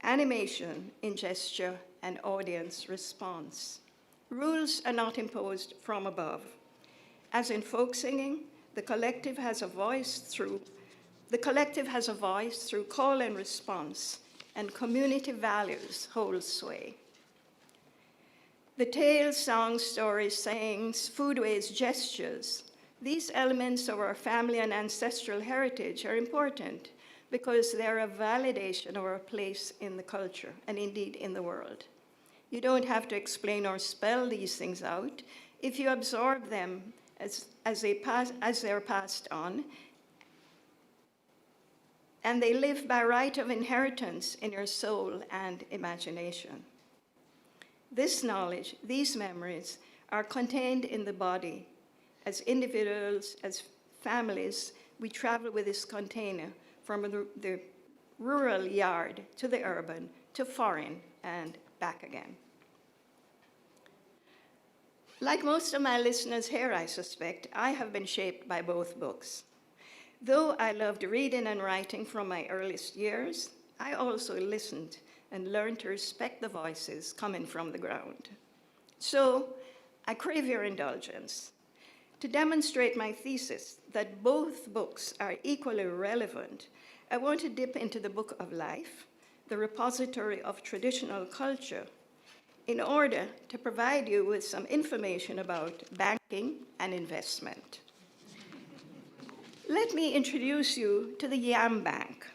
animation in gesture, and audience response. Rules are not imposed from above. As in folk singing, the collective has a voice through call and response, and community values hold sway. The tales, songs, stories, sayings, foodways, gestures, these elements of our family and ancestral heritage are important because they're a validation of our place in the culture and indeed in the world. You don't have to explain or spell these things out. If you absorb them as they're passed on, and they live by right of inheritance in your soul and imagination. This knowledge, these memories, are contained in the body. As individuals, as families, we travel with this container from the rural yard to the urban, to foreign, and back again. Like most of my listeners here, I suspect, I have been shaped by both books. Though I loved reading and writing from my earliest years, I also listened and learned to respect the voices coming from the ground. So I crave your indulgence. To demonstrate my thesis that both books are equally relevant, I want to dip into the Book of Life, the repository of traditional culture, in order to provide you with some information about banking and investment. Let me introduce you to the Yam Bank.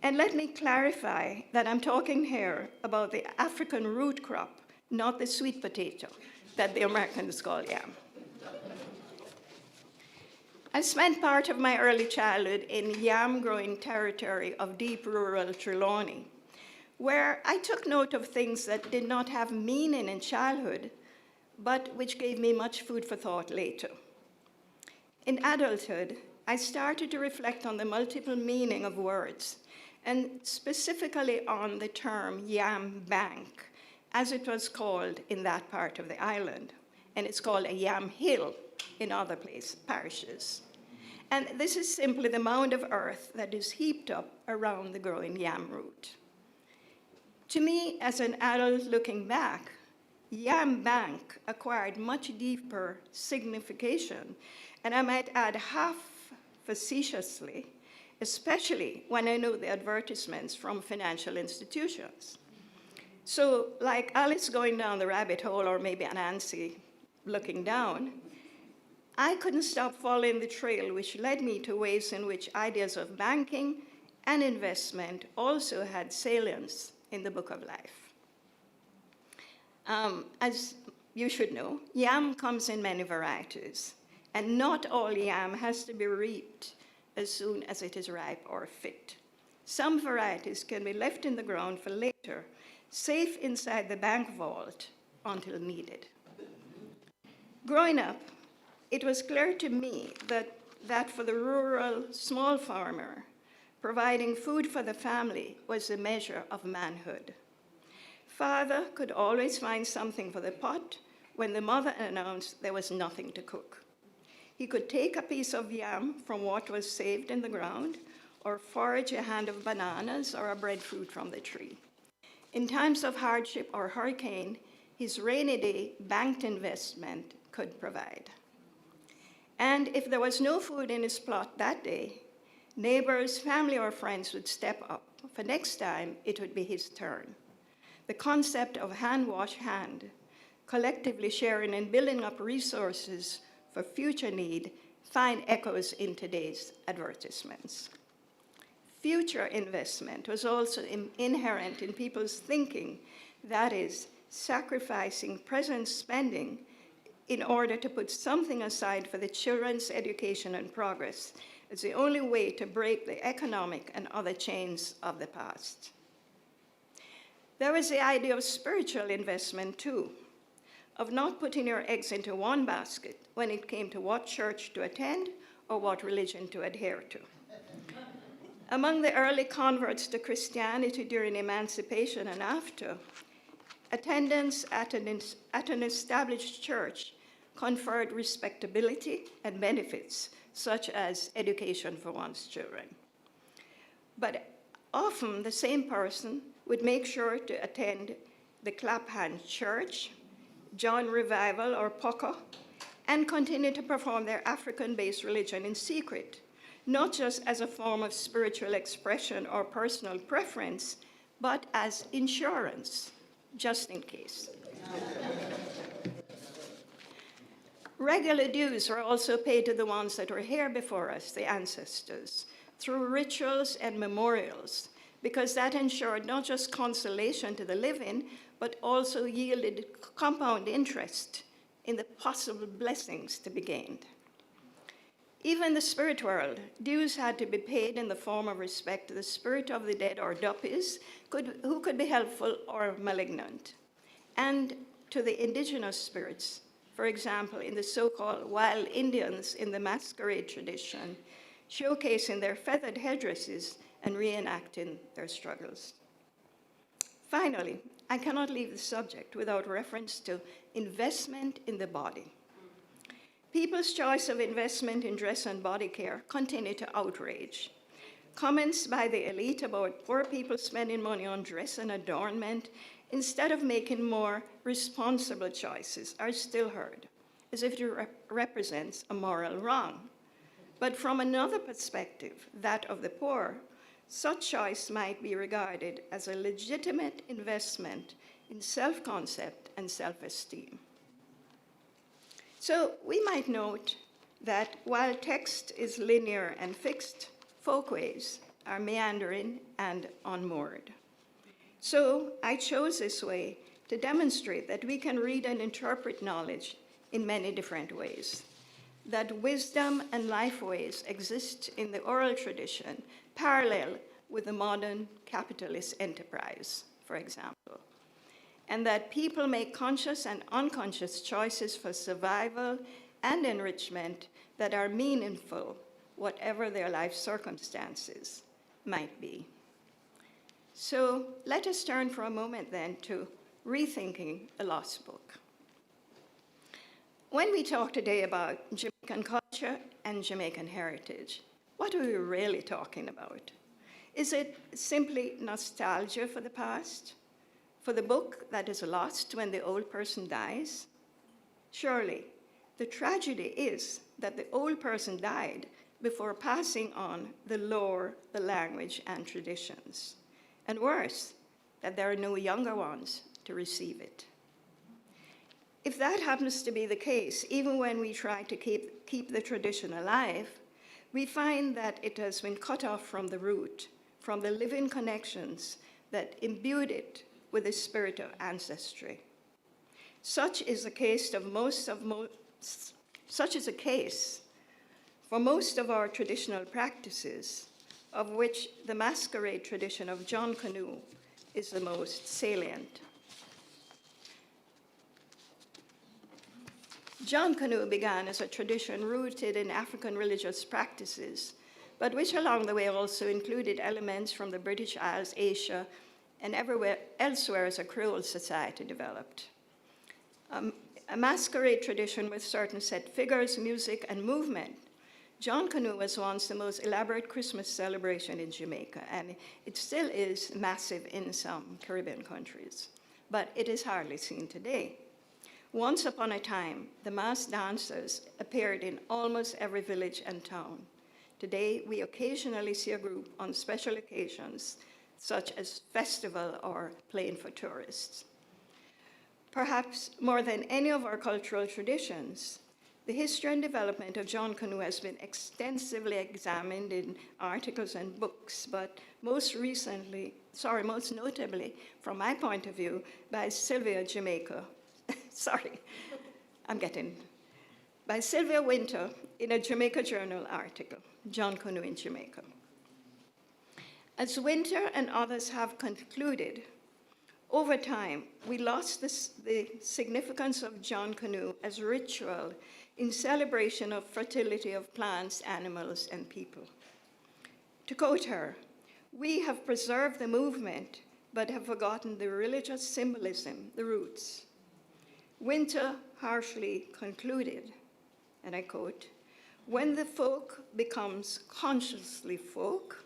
And let me clarify that I'm talking here about the African root crop, not the sweet potato that the Americans call yam. I spent part of my early childhood in yam-growing territory of deep rural Trelawney, where I took note of things that did not have meaning in childhood, but which gave me much food for thought later. In adulthood, I started to reflect on the multiple meaning of words, and specifically on the term Yam Bank, as it was called in that part of the island. And it's called a Yam Hill in other parishes. And this is simply the mound of earth that is heaped up around the growing yam root. To me, as an adult looking back, Yam Bank acquired much deeper signification, and I might add half facetiously, especially when I know the advertisements from financial institutions. So like Alice going down the rabbit hole, or maybe Nancy looking down, I couldn't stop following the trail, which led me to ways in which ideas of banking and investment also had salience in the Book of Life. As you should know, yam comes in many varieties, and not all yam has to be reaped as soon as it is ripe or fit. Some varieties can be left in the ground for later, safe inside the bank vault until needed. Growing up, it was clear to me that for the rural small farmer, providing food for the family was a measure of manhood. Father could always find something for the pot when the mother announced there was nothing to cook. He could take a piece of yam from what was saved in the ground, or forage a hand of bananas or a breadfruit from the tree. In times of hardship or hurricane, his rainy day banked investment could provide. And if there was no food in his plot that day, neighbors, family, or friends would step up. For next time, it would be his turn. The concept of hand wash hand, collectively sharing and building up resources for future need, find echoes in today's advertisements. Future investment was also inherent in people's thinking, that is, sacrificing present spending in order to put something aside for the children's education and progress as the only way to break the economic and other chains of the past. There was the idea of spiritual investment too, of not putting your eggs into one basket when it came to what church to attend or what religion to adhere to. Among the early converts to Christianity during emancipation and after, attendance at an established church conferred respectability and benefits, such as education for one's children. But often the same person would make sure to attend the Clap Hand Church, join Revival or POCO, and continue to perform their African-based religion in secret, not just as a form of spiritual expression or personal preference, but as insurance, just in case. Regular dues were also paid to the ones that were here before us, the ancestors, through rituals and memorials, because that ensured not just consolation to the living, but also yielded compound interest in the possible blessings to be gained. Even in the spirit world, dues had to be paid in the form of respect to the spirit of the dead or duppies, who could be helpful or malignant, and to the indigenous spirits, for example, in the so-called wild Indians in the masquerade tradition, showcasing their feathered headdresses and reenacting their struggles. Finally, I cannot leave the subject without reference to investment in the body. People's choice of investment in dress and body care continue to outrage. Comments by the elite about poor people spending money on dress and adornment instead of making more responsible choices are still heard, as if it represents a moral wrong. But from another perspective, that of the poor, such choice might be regarded as a legitimate investment in self-concept and self-esteem. So we might note that while text is linear and fixed, folkways are meandering and unmoored. So I chose this way to demonstrate that we can read and interpret knowledge in many different ways, that wisdom and life ways exist in the oral tradition, parallel with the modern capitalist enterprise, for example, and that people make conscious and unconscious choices for survival and enrichment that are meaningful, whatever their life circumstances might be. So let us turn for a moment then to Rethinking a Lost Book. When we talk today about Jamaican culture and Jamaican heritage, what are we really talking about? Is it simply nostalgia for the past? For the book that is lost when the old person dies? Surely, the tragedy is that the old person died before passing on the lore, the language, and traditions. And worse, that there are no younger ones to receive it. If that happens to be the case, even when we try to keep the tradition alive, we find that it has been cut off from the root, from the living connections that imbued it with the spirit of ancestry. Such is the case for most of our traditional practices, of which the masquerade tradition of John Canoe is the most salient. John Canoe began as a tradition rooted in African religious practices, but which along the way also included elements from the British Isles, Asia, and everywhere elsewhere as a Creole society developed. A masquerade tradition with certain set figures, music, and movement. John Canoe was once the most elaborate Christmas celebration in Jamaica, and it still is massive in some Caribbean countries, but it is hardly seen today. Once upon a time, the masked dancers appeared in almost every village and town. Today, we occasionally see a group on special occasions, such as festival or playing for tourists. Perhaps more than any of our cultural traditions, the history and development of John Canoe has been extensively examined in articles and books, but most notably, from my point of view, by Sylvia Jamaica. By Sylvia Winter in a Jamaica Journal article, John Canoe in Jamaica. As Winter and others have concluded, over time, we lost the significance of John Canoe as ritual in celebration of fertility of plants, animals, and people. To quote her, "We have preserved the movement, but have forgotten the religious symbolism, the roots." Winter harshly concluded, and I quote, "When the folk becomes consciously folk,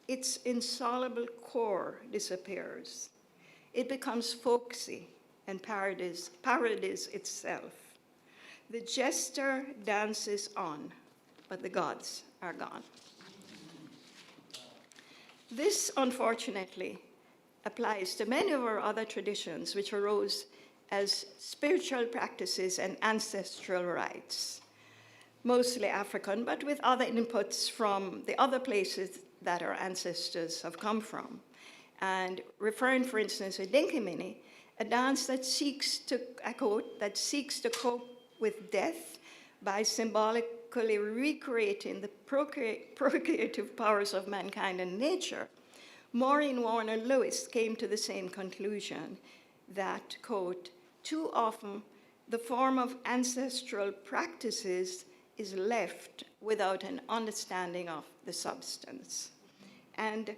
its insoluble core disappears. It becomes folksy and parodies itself. The jester dances on, but the gods are gone." This, unfortunately, applies to many of our other traditions which arose as spiritual practices and ancestral rites, mostly African, but with other inputs from the other places that our ancestors have come from. And referring, for instance, to Dinkimini, a dance that seeks to, I quote, "that seeks to cope with death by symbolically recreating the procreative powers of mankind and nature." Maureen Warner Lewis came to the same conclusion, that, quote, "too often the form of ancestral practices is left without an understanding of the substance." And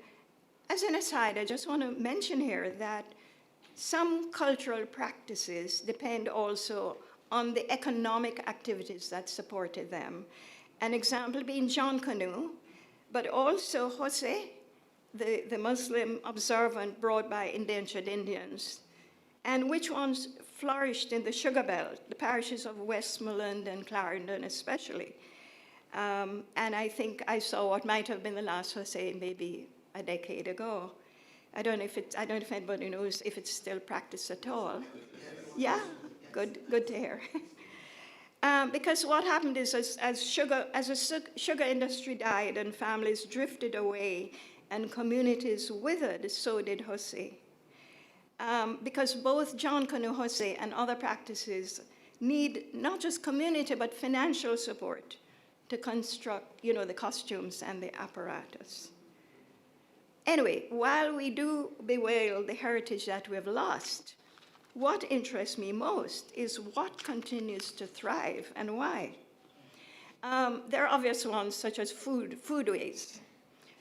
as an aside, I just want to mention here that some cultural practices depend also on the economic activities that supported them. An example being John Canoe, but also Jose, the Muslim observant brought by indentured Indians, and which ones flourished in the Sugar Belt, the parishes of Westmoreland and Clarendon especially. And I think I saw what might have been the last Jose maybe a decade ago. I don't know if anybody knows if it's still practiced at all. Yeah, good to hear. Because what happened is as the sugar industry died and families drifted away and communities withered, so did Jose. Because both John Canoe Jose and other practices need not just community, but financial support to construct, the costumes and the apparatus. Anyway, while we do bewail the heritage that we have lost, what interests me most is what continues to thrive and why. There are obvious ones such as foodways,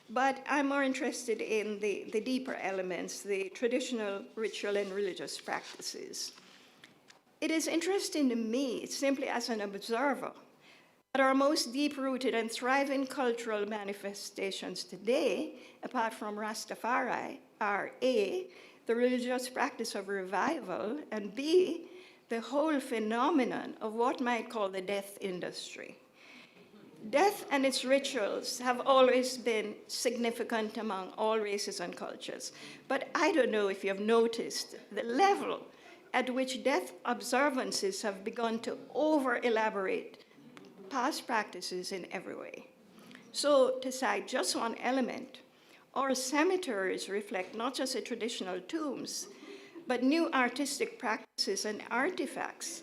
but I'm more interested in the deeper elements, the traditional ritual and religious practices. It is interesting to me, simply as an observer, that our most deep-rooted and thriving cultural manifestations today, apart from Rastafari, are A, the religious practice of revival, and B, the whole phenomenon of what might call the death industry. Death and its rituals have always been significant among all races and cultures. But I don't know if you have noticed the level at which death observances have begun to over-elaborate past practices in every way. So, to cite just one element, our cemeteries reflect not just the traditional tombs, but new artistic practices and artifacts,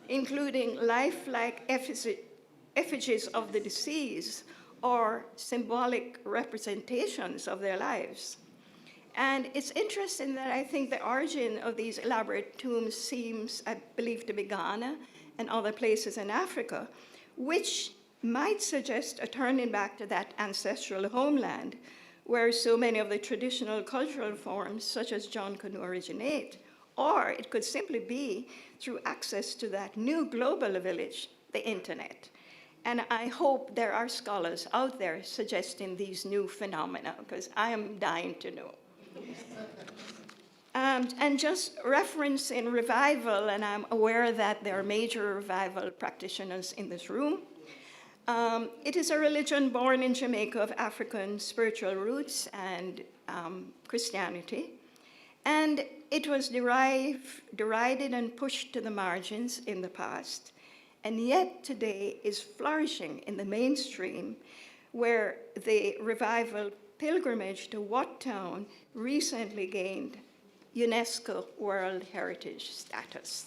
including lifelike effigies of the deceased or symbolic representations of their lives. And it's interesting that I think the origin of these elaborate tombs seems, I believe, to be Ghana and other places in Africa, which might suggest a turning back to that ancestral homeland where so many of the traditional cultural forms, such as John Canoe, originate. Or it could simply be through access to that new global village, the internet. And I hope there are scholars out there suggesting these new phenomena, because I am dying to know. And just referencing revival, and I'm aware that there are major revival practitioners in this room. It is a religion born in Jamaica of African spiritual roots and Christianity. And it was derided and pushed to the margins in the past, and yet today is flourishing in the mainstream, where the revival pilgrimage to Wat Town recently gained UNESCO World Heritage status.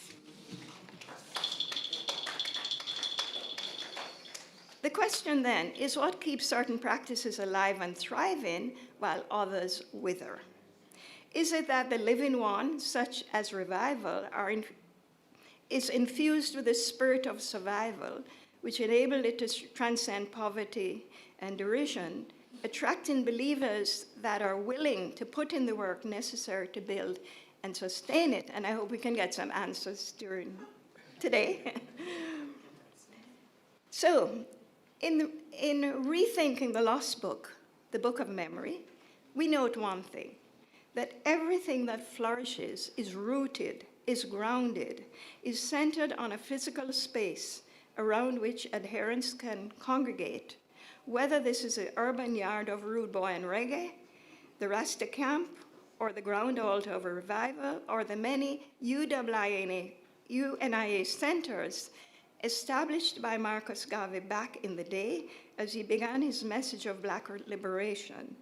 The question then is, what keeps certain practices alive and thriving while others wither? Is it that the living one, such as revival, is infused with the spirit of survival, which enabled it to transcend poverty and derision, attracting believers that are willing to put in the work necessary to build and sustain it? And I hope we can get some answers during today. So, in Rethinking the Lost Book, the Book of Memory, we note one thing, that everything that flourishes is rooted, is grounded, is centered on a physical space around which adherents can congregate, whether this is the urban yard of Rude Boy and Reggae, the Rasta camp, or the ground altar of a revival, or the many UNIA centers established by Marcus Garvey back in the day as he began his message of Black liberation.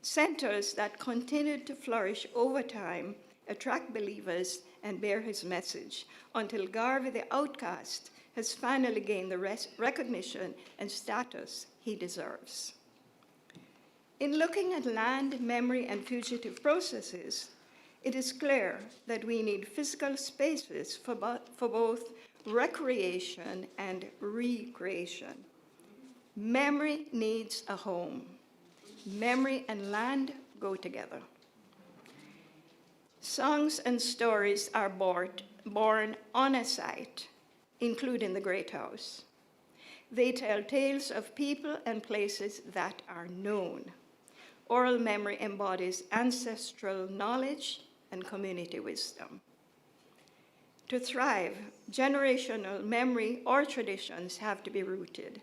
Centers that continued to flourish over time, attract believers, and bear his message, until Garvey the outcast has finally gained the recognition and status he deserves. In looking at land, memory, and fugitive processes, it is clear that we need physical spaces for both recreation and recreation. Memory needs a home. Memory and land go together. Songs and stories are born on a site, including the Great House. They tell tales of people and places that are known. Oral memory embodies ancestral knowledge and community wisdom. To thrive, generational memory or traditions have to be rooted.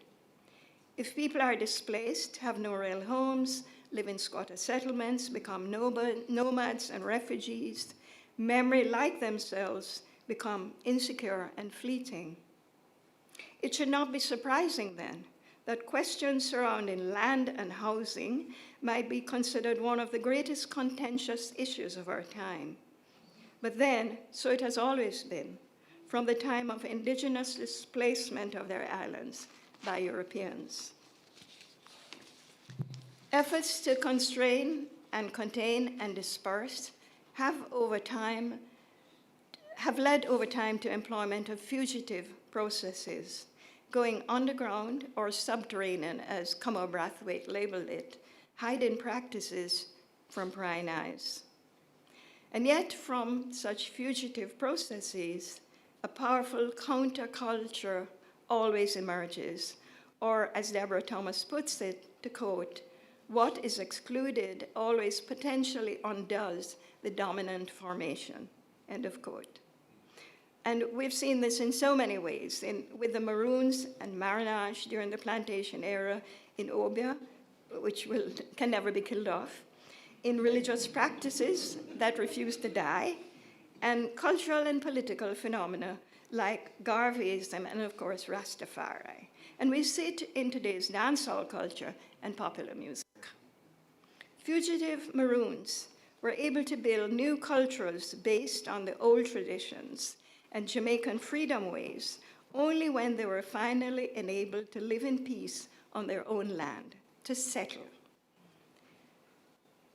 If people are displaced, have no real homes, live in squatter settlements, become nomads and refugees, memory, like themselves, become insecure and fleeting. It should not be surprising then that questions surrounding land and housing might be considered one of the greatest contentious issues of our time. But then, so it has always been, from the time of indigenous displacement of their islands by Europeans. Efforts to constrain and contain and disperse have led over time to employment of fugitive processes, going underground or subterranean, as Cummer Brathwaite labeled it, hiding practices from prying eyes. And yet, from such fugitive processes, a powerful counterculture always emerges, or as Deborah Thomas puts it, to quote, "What is excluded always potentially undoes the dominant formation," end of quote. And we've seen this in so many ways, with the Maroons and Marinage during the plantation era in Obia, which can never be killed off, in religious practices that refuse to die, and cultural and political phenomena like Garveyism and, of course, Rastafari. And we see it in today's dancehall culture and popular music. Fugitive Maroons were able to build new cultures based on the old traditions and Jamaican freedom ways only when they were finally enabled to live in peace on their own land, to settle.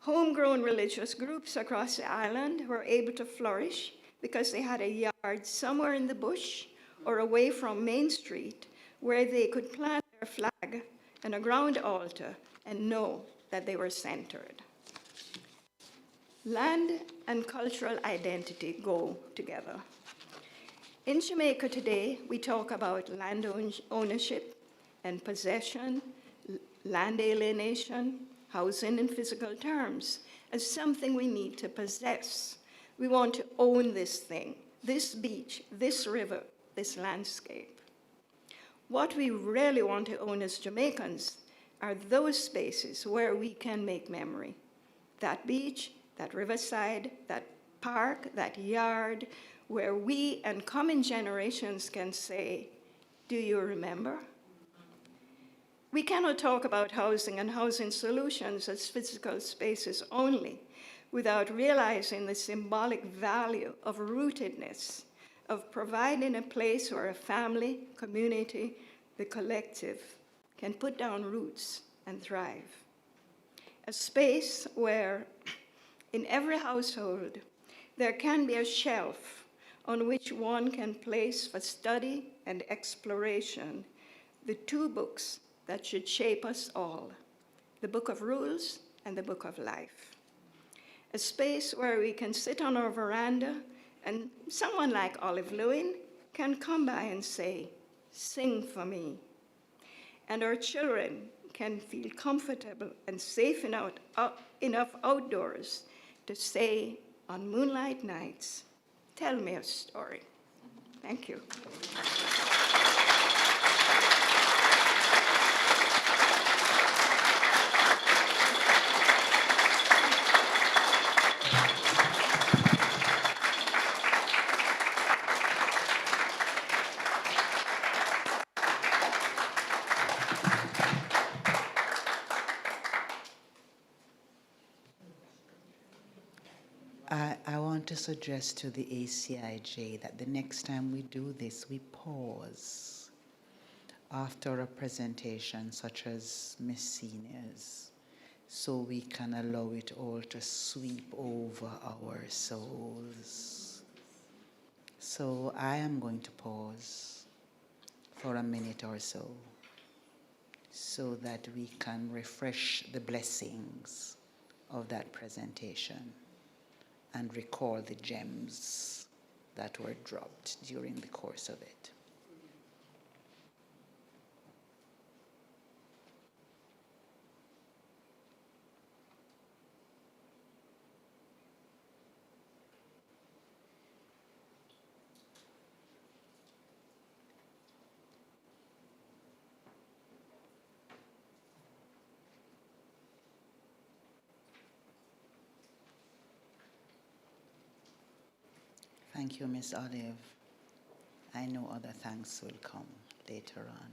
Homegrown religious groups across the island were able to flourish because they had a yard somewhere in the bush or away from Main Street where they could plant their flag and a ground altar and know that they were centered. Land and cultural identity go together. In Jamaica today, we talk about land ownership and possession, land alienation, housing in physical terms, as something we need to possess. We want to own this thing, this beach, this river, this landscape. What we really want to own as Jamaicans are those spaces where we can make memory. That beach, that riverside, that park, that yard, where we and coming generations can say, do you remember? We cannot talk about housing and housing solutions as physical spaces only without realizing the symbolic value of rootedness, of providing a place where a family, community, the collective can put down roots and thrive. A space where in every household there can be a shelf on which one can place for study and exploration the two books that should shape us all, the Book of Rules and the Book of Life. A space where we can sit on our veranda and someone like Olive Lewin can come by and say, sing for me. And our children can feel comfortable and safe enough outdoors to say on moonlight nights, tell me a story. Thank you. I want to suggest to the ACIJ that the next time we do this, we pause after a presentation such as Miss Senior's, so we can allow it all to sweep over our souls. So I am going to pause for a minute or so that we can refresh the blessings of that presentation and recall the gems that were dropped during the course of it. Thank you, Ms. Olive. I know other thanks will come later on.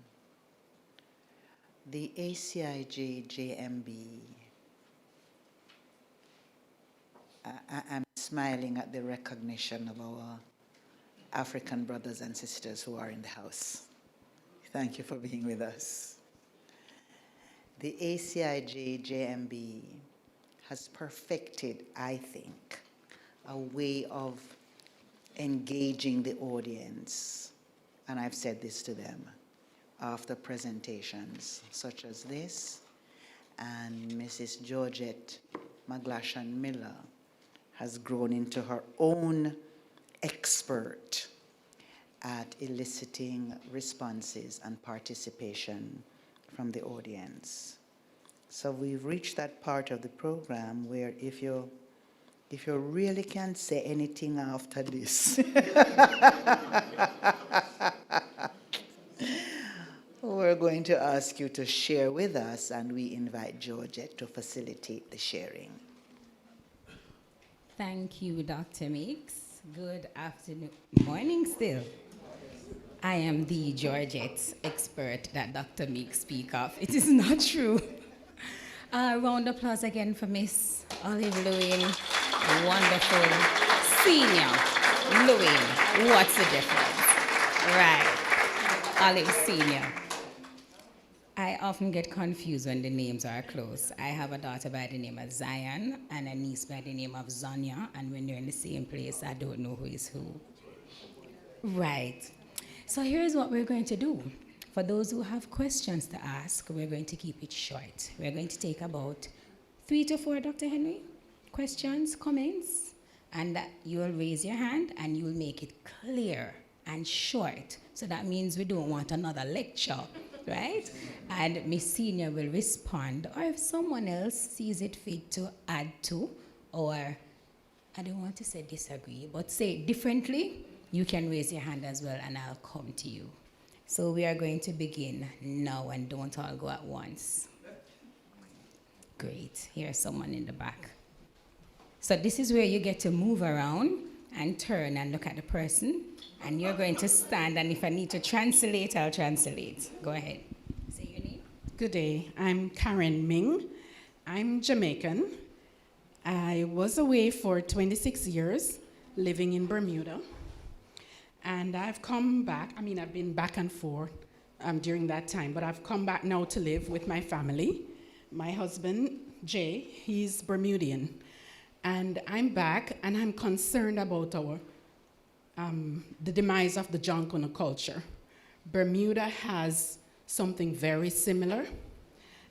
The ACIJ JMB, I'm smiling at the recognition of our African brothers and sisters who are in the house. Thank you for being with us. The ACIJ JMB has perfected, I think, a way of engaging the audience, and I've said this to them after presentations such as this, and Mrs. Georgette McGlashan Miller has grown into her own expert at eliciting responses and participation from the audience. So we've reached that part of the program where if you if you really can't say anything after this, we're going to ask you to share with us, and we invite Georgette to facilitate the sharing. Thank you, Dr. Meeks. Good afternoon, morning still. I am the Georgette expert that Dr. Meeks speak of. It is not true. Round of applause again for Miss Olive Lewin, wonderful senior. Lewin, what's the difference? Right, Olive senior. I often get confused when the names are close. I have a daughter by the name of Zion and a niece by the name of Zonia, and when they're in the same place, I don't know who is who. Right. So here's what we're going to do. For those who have questions to ask, we're going to keep it short. We're going to take about 3 to 4, Dr. Henry, questions, comments, and you'll raise your hand and you'll make it clear and short. So that means we don't want another lecture, right? And Miss Senior will respond, or if someone else sees it fit to add to, or I don't want to say disagree, but say it differently, you can raise your hand as well and I'll come to you. So we are going to begin now, and don't all go at once. Great, here's someone in the back. So this is where you get to move around and turn and look at the person, and you're going to stand, and if I need to translate, I'll translate. Go ahead. Say your name. Good day, I'm Karen Ming. I'm Jamaican. I was away for 26 years, living in Bermuda. And I've come back, I've been back and forth during that time, but I've come back now to live with my family. My husband, Jay, he's Bermudian. And I'm back, and I'm concerned about the demise of the Junkanoo culture. Bermuda has something very similar,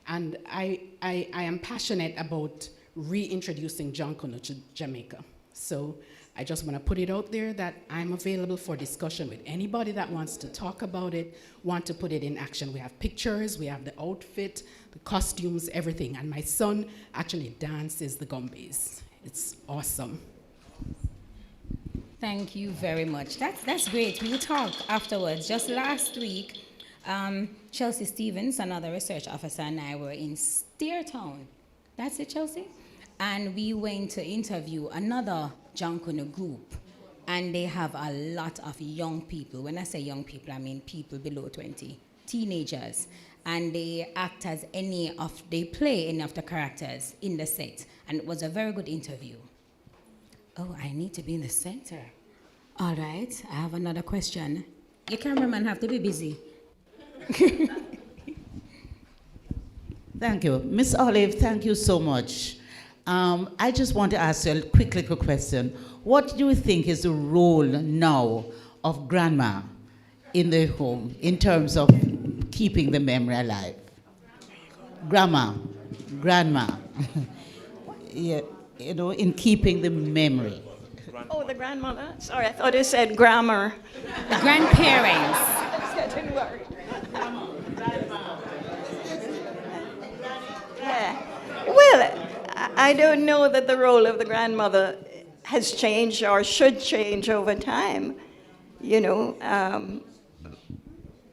and I am passionate about reintroducing Junkanoo to Jamaica. So I just want to put it out there that I'm available for discussion with anybody that wants to talk about it, want to put it in action. We have pictures, we have the outfit, the costumes, everything. And my son actually dances the gumbies. It's awesome. Thank you very much. That's great. We'll talk afterwards. Just last week, Chelsea Stevens, another research officer, and I were in Steertown. That's it, Chelsea? And we went to interview another Junkanoo group, and they have a lot of young people. When I say young people, I mean people below 20, teenagers. And they act as they play any of the characters in the set. And it was a very good interview. Oh, I need to be in the center. All right, I have another question. Your cameraman have to be busy. Thank you. Miss Olive, thank you so much. I just want to ask you a quick little question. What do you think is the role now of grandma in the home in terms of keeping the memory alive? Grandma. Yeah, in keeping the memory. Oh, the grandmother? Sorry, I thought you said grammar. The grandparents. That didn't work. Yeah. Well, I don't know that the role of the grandmother has changed or should change over time.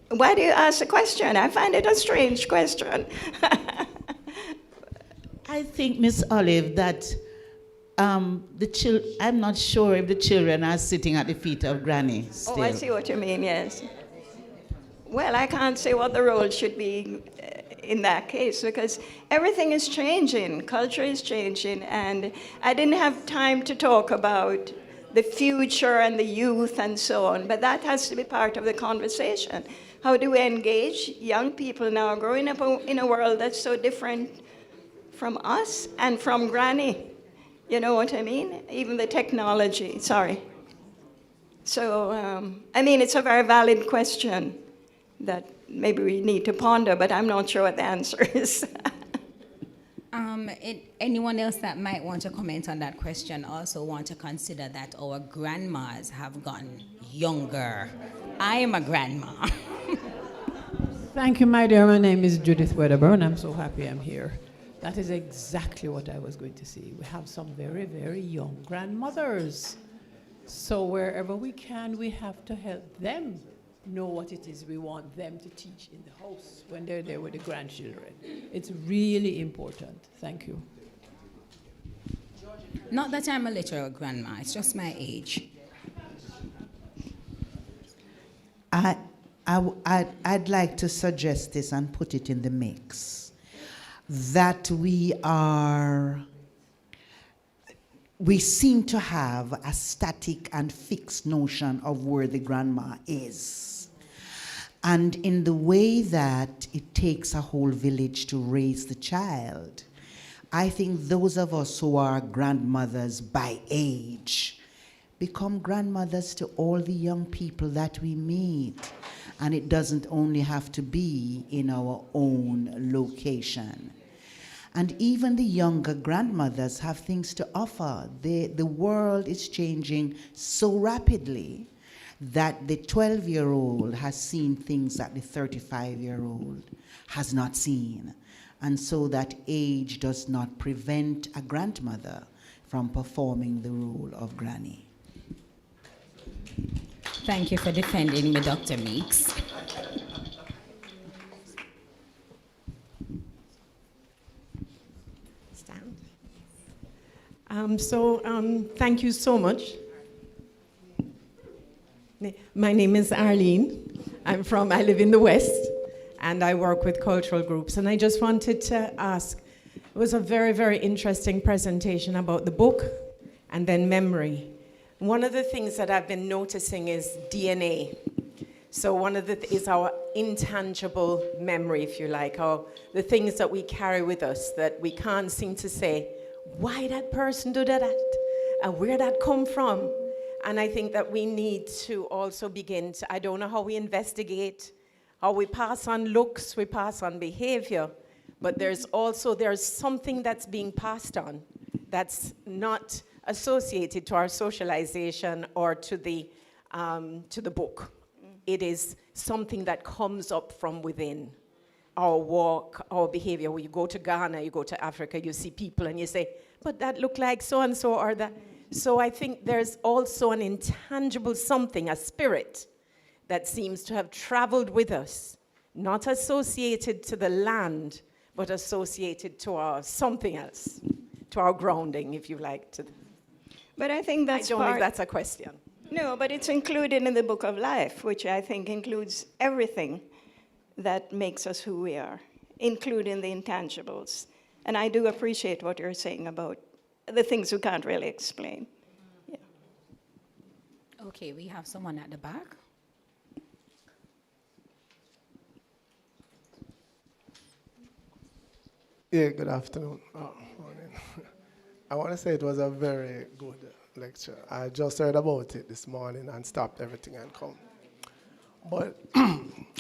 Why do you ask the question? I find it a strange question. I think, Miss Olive, that I'm not sure if the children are sitting at the feet of Granny still. Oh, I see what you mean, yes. Well, I can't say what the role should be in that case, because everything is changing, culture is changing, and I didn't have time to talk about the future and the youth and so on, but that has to be part of the conversation. How do we engage young people now growing up in a world that's so different from us and from Granny? You know what I mean? Even the technology, sorry. So, it's a very valid question that maybe we need to ponder, but I'm not sure what the answer is. Anyone else that might want to comment on that question also want to consider that our grandmas have gotten younger. I am a grandma. Thank you, my dear. My name is Judith Wedderburn. I'm so happy I'm here. That is exactly what I was going to say. We have some very, very young grandmothers. So wherever we can, we have to help them know what it is we want them to teach in the house when they're there with the grandchildren. It's really important. Thank you. Not that I'm a literal grandma, it's just my age. I'd like to suggest this and put it in the mix, that we seem to have a static and fixed notion of where the grandma is. And in the way that it takes a whole village to raise the child, I think those of us who are grandmothers by age become grandmothers to all the young people that we meet. And it doesn't only have to be in our own location. And even the younger grandmothers have things to offer. The world is changing so rapidly that the 12-year-old has seen things that the 35-year-old has not seen. And so that age does not prevent a grandmother from performing the role of granny. Thank you for defending me, Dr. Meeks. Thank you so much. My name is Arlene. I live in the West, and I work with cultural groups. And I just wanted to ask, it was a very, very interesting presentation about the book and then memory. One of the things that I've been noticing is DNA. So one of is our intangible memory, if you like, or the things that we carry with us that we can't seem to say, why that person do that, and where that come from. And I think that we need to also begin to, I don't know how we investigate, how we pass on looks, we pass on behavior, but there's something that's being passed on that's not associated to our socialization or to the book. It is something that comes up from within. Our walk, our behavior. When you go to Ghana, you go to Africa, you see people and you say, but that look like so-and-so or that. So I think there's also an intangible something, a spirit, that seems to have traveled with us, not associated to the land, but associated to our something else, to our grounding, if you like. But I think that's I don't know if that's a question. No, but it's included in the Book of Life, which I think includes everything that makes us who we are, including the intangibles. And I do appreciate what you're saying about the things we can't really explain. Yeah. Okay, we have someone at the back. Yeah, good afternoon. Morning. I want to say it was a very good lecture. I just heard about it this morning and stopped everything and come. But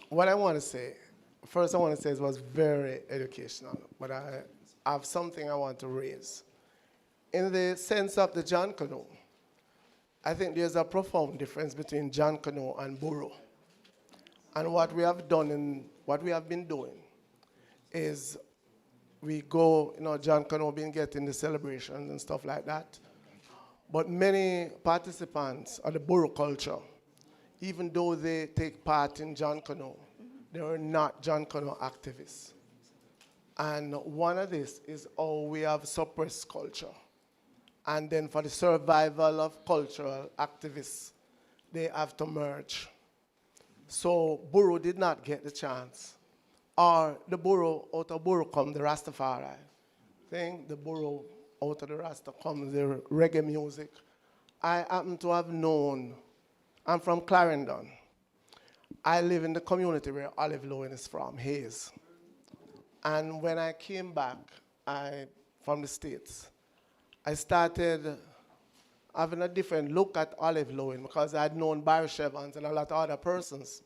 what I want to say, first I want to say it was very educational, but I have something I want to raise. In the sense of the John Canoe, I think there's a profound difference between John Canoe and Burro. And what we have done and what we have been doing is we go, John Canoe been getting the celebrations and stuff like that. But many participants of the Burro culture, even though they take part in John Canoe, they are not John Canoe activists. And one of this is how we have suppressed culture. And then for the survival of cultural activists, they have to merge. So Burro did not get the chance. Or the Burro, out of Burro come the Rastafari thing, the Burro out of the Rasta comes the reggae music. I happen to have known, I'm from Clarendon. I live in the community where Olive Lewin is from, Hayes. And when I came back from the States, I started having a different look at Olive Lewin because I had known Barry Shevans and a lot of other persons.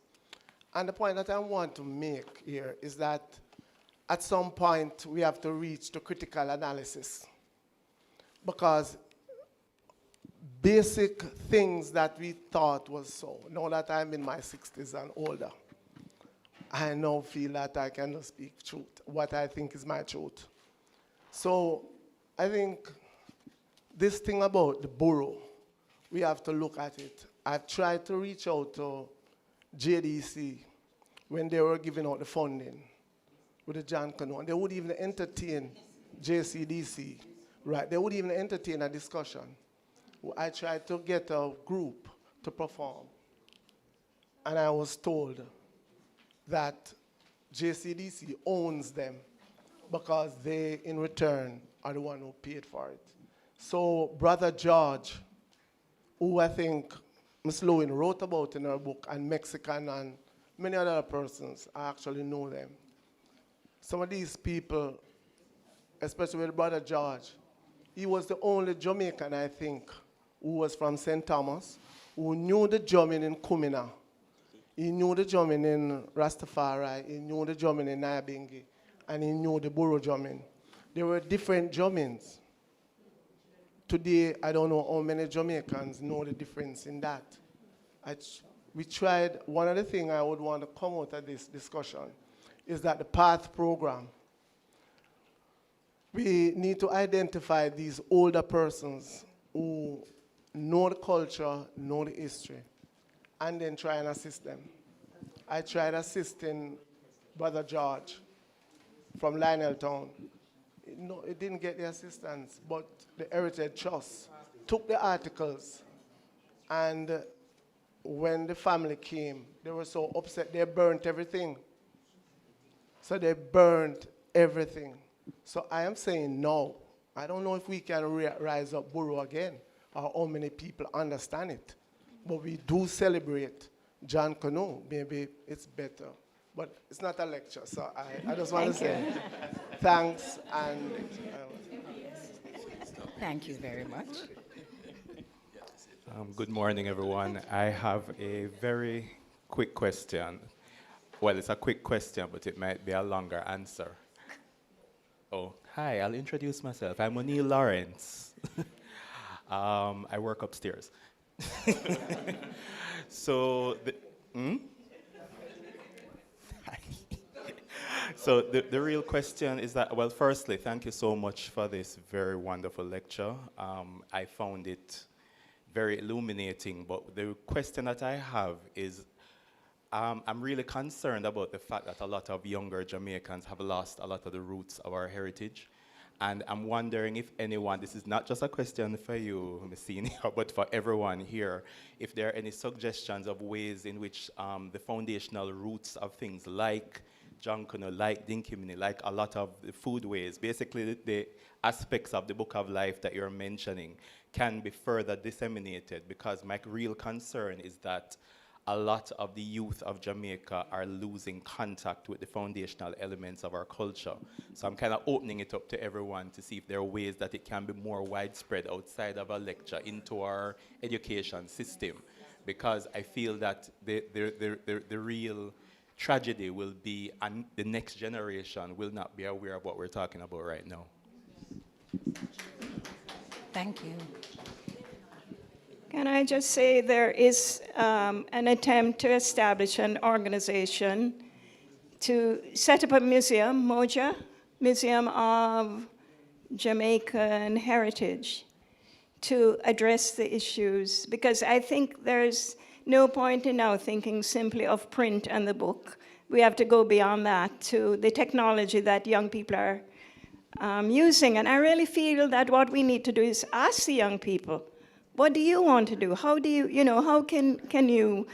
And the point that I want to make here is that at some point we have to reach to critical analysis, because basic things that we thought was so, now that I'm in my 60s and older, I now feel that I cannot speak truth, what I think is my truth. So I think this thing about the borough, we have to look at it. I've tried to reach out to JDC when they were giving out the funding with the John Canoe, and they would even entertain JCDC, right? They would even entertain a discussion. I tried to get a group to perform, and I was told that JCDC owns them because they, in return, are the one who paid for it. So Brother George, who I think Ms. Lewin wrote about in her book, and Mexican and many other persons, I actually know them. Some of these people, especially with Brother George, he was the only Jamaican, I think, who was from St. Thomas, who knew the drumming in Kumina. He knew the drumming in Rastafari, he knew the drumming in Nyabingi, and he knew the Borough drumming. There were different drummings. Today, I don't know how many Jamaicans know the difference in that. We tried, one of the things I would want to come out of this discussion is that the PATH program, we need to identify these older persons who know the culture, know the history, and then try and assist them. I tried assisting Brother George from Lionel Town. No, it didn't get the assistance, but the Heritage Trust took the articles, and when the family came, they were so upset, they burnt everything. So they burnt everything. So I am saying no. I don't know if we can rise up Borough again, or how many people understand it. But we do celebrate John Canoe. Maybe it's better. But it's not a lecture, so I just want to say thanks and... Thank you very much. Good morning, everyone. I have a very quick question. Well, it's a quick question, but it might be a longer answer. Oh, hi, I'll introduce myself. I'm O'Neill Lawrence. I work upstairs. So, so the real question is that, well, firstly, thank you so much for this very wonderful lecture. I found it very illuminating, but the question that I have is, I'm really concerned about the fact that a lot of younger Jamaicans have lost a lot of the roots of our heritage. And I'm wondering if anyone, this is not just a question for you, Ms. Senior, but for everyone here, if there are any suggestions of ways in which the foundational roots of things like Junkono, like Dinkimini, like a lot of the foodways, basically the aspects of the Book of Life that you're mentioning can be further disseminated, because my real concern is that a lot of the youth of Jamaica are losing contact with the foundational elements of our culture. So I'm kind of opening it up to everyone to see if there are ways that it can be more widespread outside of a lecture into our education system. Because I feel that the real tragedy will be, and the next generation will not be aware of what we're talking about right now. Thank you. Can I just say there is an attempt to establish an organization to set up a museum, Moja, Museum of Jamaican Heritage, to address the issues, because I think there's no point in now thinking simply of print and the book. We have to go beyond that to the technology that young people are using. And I really feel that what we need to do is ask the young people, what do you want to do? How do you, how can you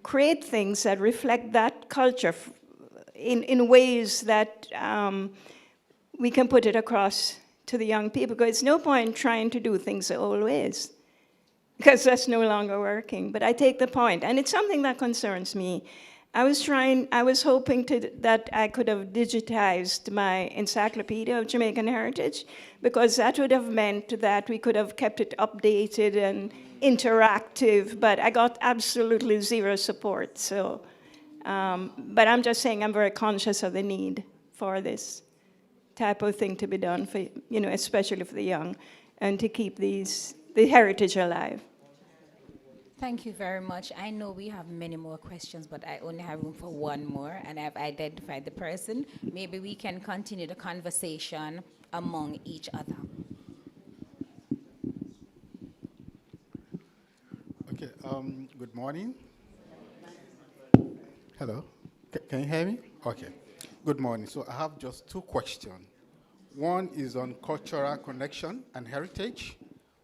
create things that reflect that culture in ways that we can put it across to the young people? Because it's no point trying to do things the old ways, because that's no longer working. But I take the point, and it's something that concerns me. I was hoping that I could have digitized my Encyclopedia of Jamaican Heritage, because that would have meant that we could have kept it updated and interactive, but I got absolutely zero support. So, but I'm just saying I'm very conscious of the need for this type of thing to be done for, especially for the young, and to keep the heritage alive. Thank you very much. I know we have many more questions, but I only have room for one more, and I've identified the person. Maybe we can continue the conversation among each other. Okay, good morning. Hello, can you hear me? Okay, good morning. So I have just two questions. One is on cultural connection and heritage,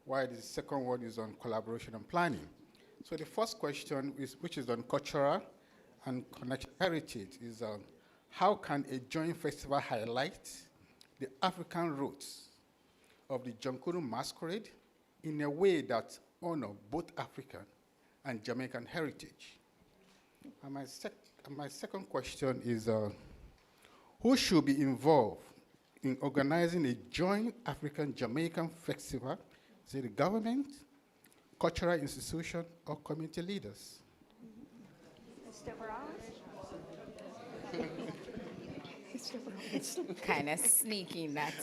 while the second one is on collaboration and planning. So the first question, which is on cultural and connection heritage, is how can a joint festival highlight the African roots of the Jonkuru masquerade in a way that honor both African and Jamaican heritage? And my second question is, who should be involved in organizing a joint African-Jamaican festival? Is it the government, cultural institution, or community leaders? Kind of sneaky in that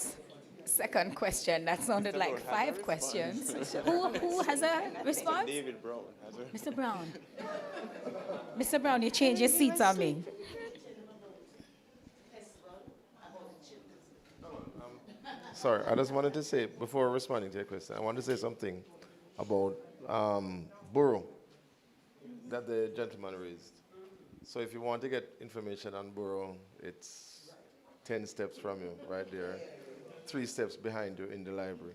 second question. That sounded like 5 questions. Who has a response? David Brown has a... Mr. Brown. Mr. Brown, you change your seats on me. Sorry, I just wanted to say, before responding to your question, I want to say something about Borough that the gentleman raised. So if you want to get information on Borough, it's 10 steps from you, right there, 3 steps behind you in the library.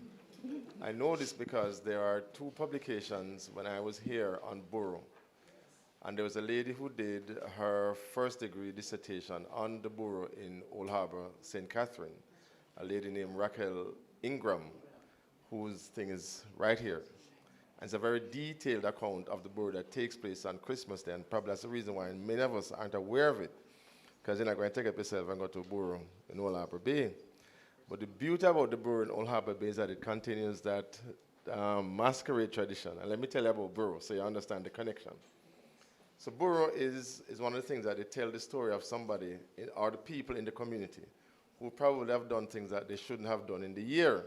I know this because there are 2 publications when I was here on Borough. And there was a lady who did her first degree dissertation on the Borough in Old Harbor, St. Catherine, a lady named Raquel Ingram, whose thing is right here. And it's a very detailed account of the Borough that takes place on Christmas Day, and probably that's the reason why many of us aren't aware of it, because you're not going to take up yourself and go to a Borough in Old Harbor Bay. But the beauty about the Borough in Old Harbor Bay is that it continues that masquerade tradition. And let me tell you about Borough so you understand the connection. So Borough is one of the things that they tell the story of somebody or the people in the community who probably have done things that they shouldn't have done in the year.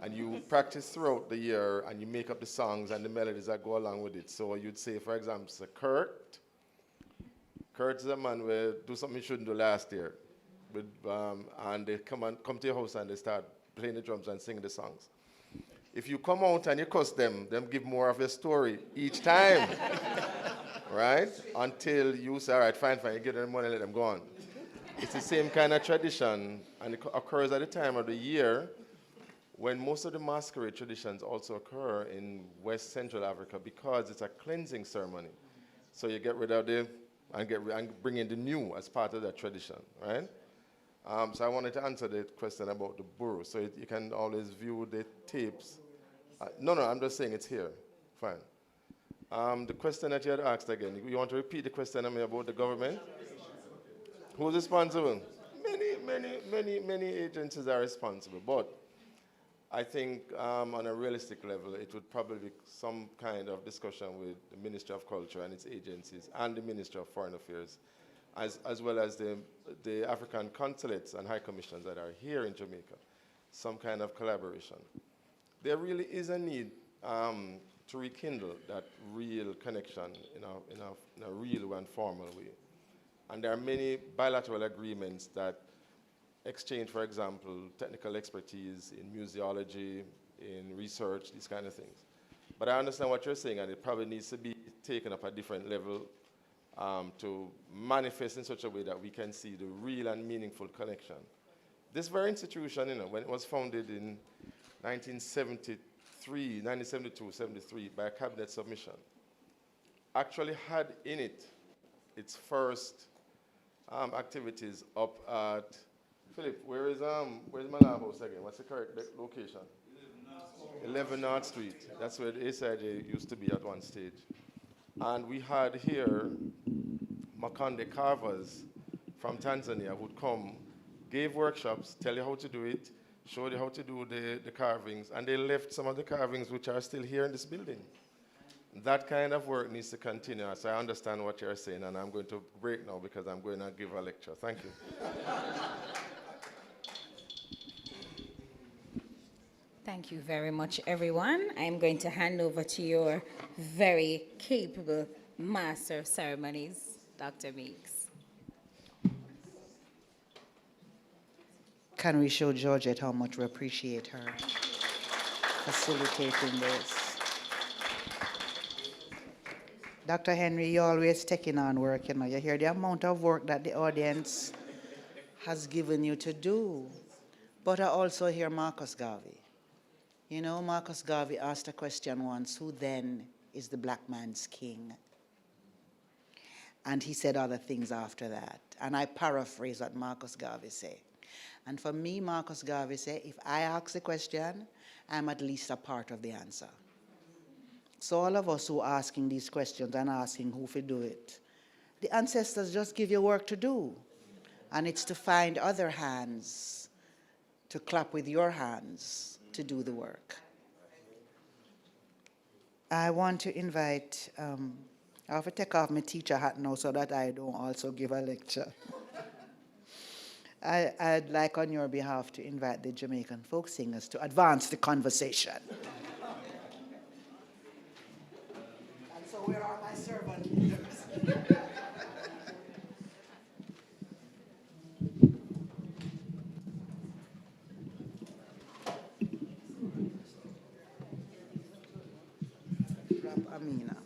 And you practice throughout the year and you make up the songs and the melodies that go along with it. So you'd say, for example, so Kurt is a man who do something he shouldn't do last year. And they come to your house and they start playing the drums and singing the songs. If you come out and you cuss them give more of a story each time. Right? Until you say, all right, fine, you give them money, let them go on. It's the same kind of tradition, and it occurs at the time of the year when most of the masquerade traditions also occur in West Central Africa because it's a cleansing ceremony. So you get rid of and bring in the new as part of that tradition, right? So I wanted to answer the question about the Borough. So you can always view the tapes. No, I'm just saying it's here. Fine. The question that you had asked again, you want to repeat the question about the government? Who's responsible? Many agencies are responsible, but I think on a realistic level, it would probably be some kind of discussion with the Ministry of Culture and its agencies and the Ministry of Foreign Affairs, as well as the African consulates and high commissions that are here in Jamaica, some kind of collaboration. There really is a need to rekindle that real connection in a real and formal way. And there are many bilateral agreements that exchange, for example, technical expertise in museology, in research, these kind of things. But I understand what you're saying, and it probably needs to be taken up at a different level to manifest in such a way that we can see the real and meaningful connection. This very institution, when it was founded in 1972, 73, by a cabinet submission, actually had in it its first activities up at, Philip, where's my lab house again? What's the correct location? 11 North Street. That's where the ACIJ used to be at one stage. And we had here Makonde carvers from Tanzania who'd come, gave workshops, tell you how to do it, showed you how to do the carvings, and they left some of the carvings which are still here in this building. That kind of work needs to continue. So I understand what you're saying, and I'm going to break now because I'm going to give a lecture. Thank you. Thank you very much, everyone. I'm going to hand over to your very capable master of ceremonies, Dr. Meeks. Can we show Georgette how much we appreciate her facilitating this? Dr. Henry, you're always taking on work, you know. You hear the amount of work that the audience has given you to do. But I also hear Marcus Garvey. You know, Marcus Garvey asked a question once, who then is the black man's king? And he said other things after that. And I paraphrase what Marcus Garvey said. And for me, Marcus Garvey said, if I ask the question, I'm at least a part of the answer. So all of us who are asking these questions and asking who will do it, the ancestors just give you work to do. And it's to find other hands to clap with your hands to do the work. I want to invite, I have to take off my teacher hat now so that I don't also give a lecture. I'd like on your behalf to invite the Jamaican folk singers to advance the conversation. And so where are my servant leaders? Amina.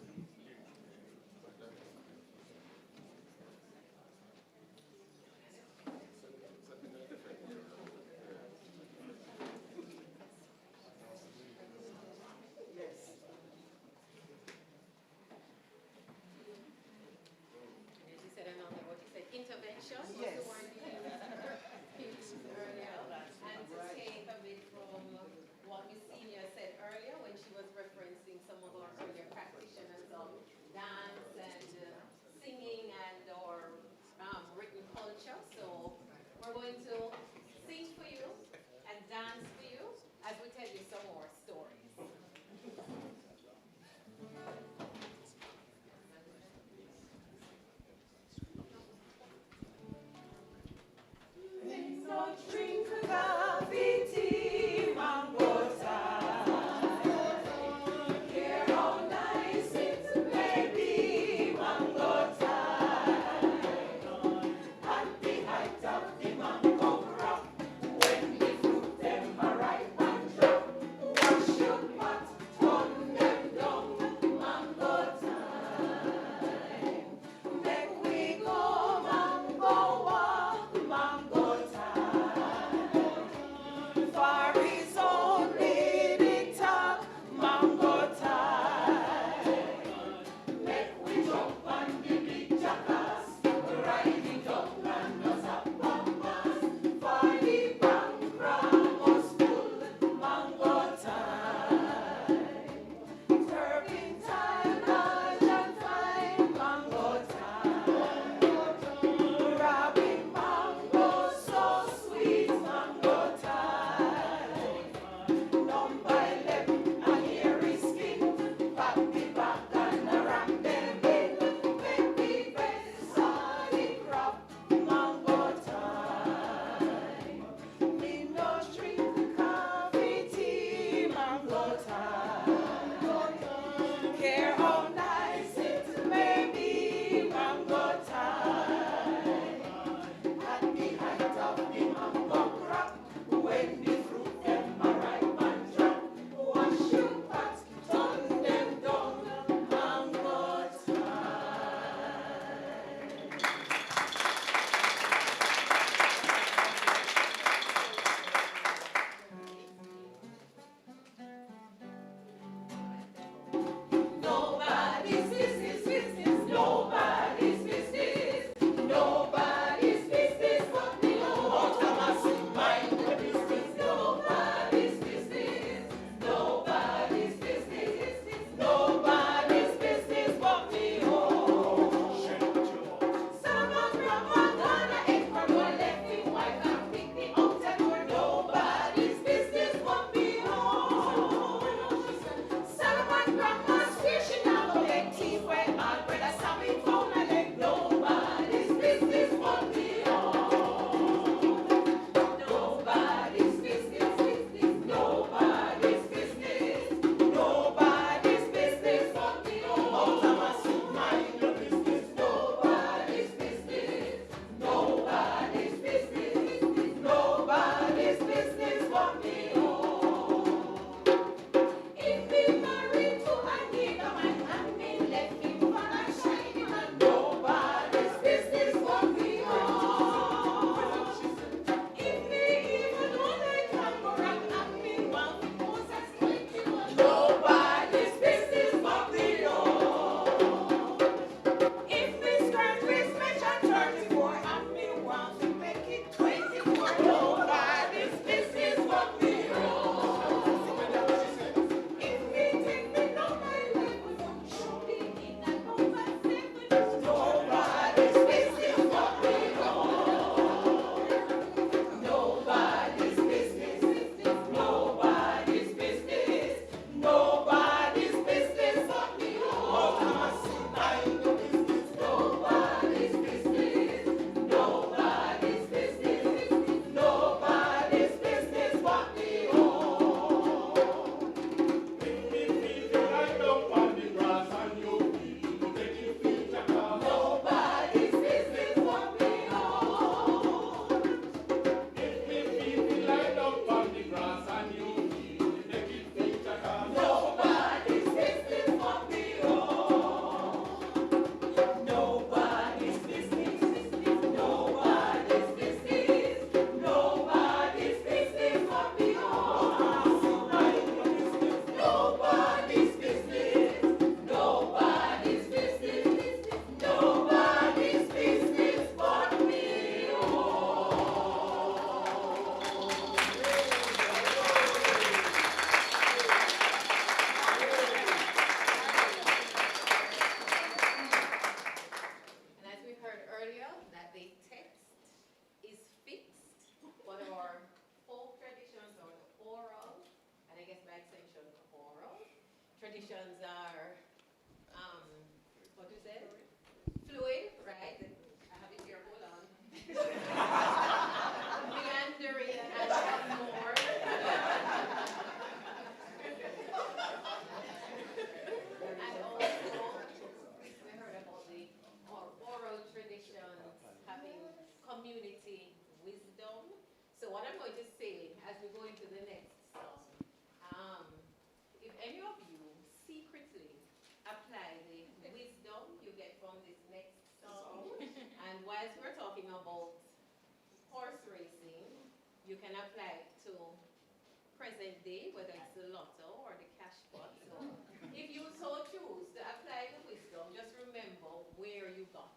community wisdom. So what I'm going to say as we go into the next song, if any of you secretly apply the wisdom you get from this next song, and whilst we're talking about horse racing, you can apply it to present day, whether it's the lotto or the cash pot. So if you so choose to apply the wisdom, just remember where you got.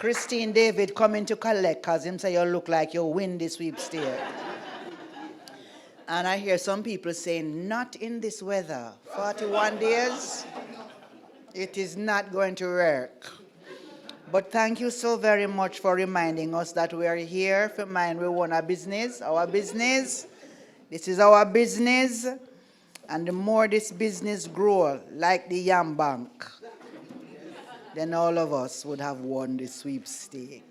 Christine David coming to collect because him say you look like you win the sweepstakes. And I hear some people saying, not in this weather. 41 days, it is not going to work. But thank you so very much for reminding us that we are here for mind we want a business, our business. This is our business. And the more this business grows, like the Yam Bank, then all of us would have won the sweepstake.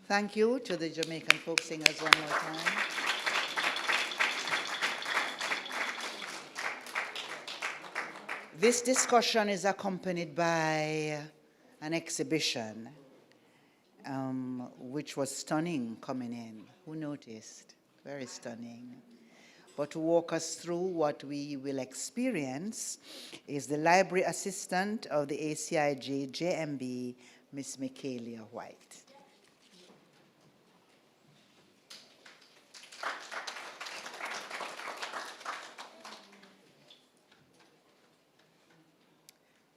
Thank you to the Jamaican folk singers one more time. This discussion is accompanied by an exhibition, which was stunning coming in. Who noticed? Very stunning. But to walk us through what we will experience is the library assistant of the ACIJ JMB, Miss Michaelia White.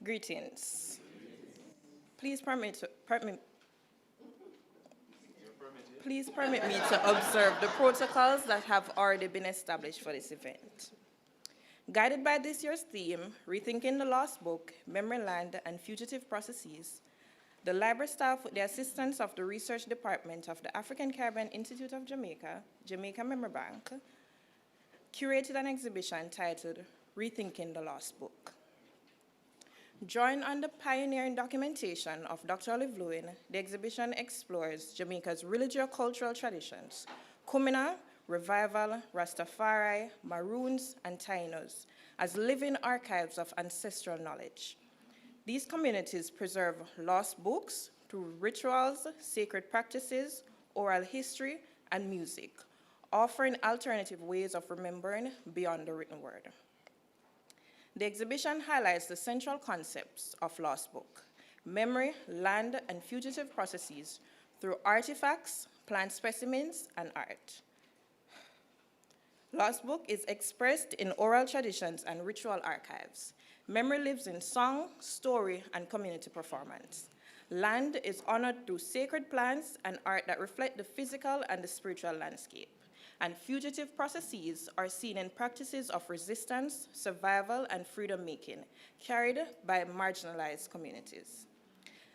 Greetings. Please permit me to observe the protocols that have already been established for this event. Guided by this year's theme, Rethinking the Lost Book, Memory Land, and Fugitive Processes, the library staff, with the assistance of the Research Department of the African Caribbean Institute of Jamaica, Jamaica Memory Bank, curated an exhibition titled Rethinking the Lost Book. Drawing on the pioneering documentation of Dr. Olive Lewin, the exhibition explores Jamaica's religio-cultural traditions, Kumina, Revival, Rastafari, Maroons, and Tainos, as living archives of ancestral knowledge. These communities preserve lost books through rituals, sacred practices, oral history, and music, offering alternative ways of remembering beyond the written word. The exhibition highlights the central concepts of Lost Book, memory, land, and fugitive processes through artifacts, plant specimens, and art. Lost Book is expressed in oral traditions and ritual archives. Memory lives in song, story, and community performance. Land is honored through sacred plants and art that reflect the physical and the spiritual landscape. And fugitive processes are seen in practices of resistance, survival, and freedom-making, carried by marginalized communities.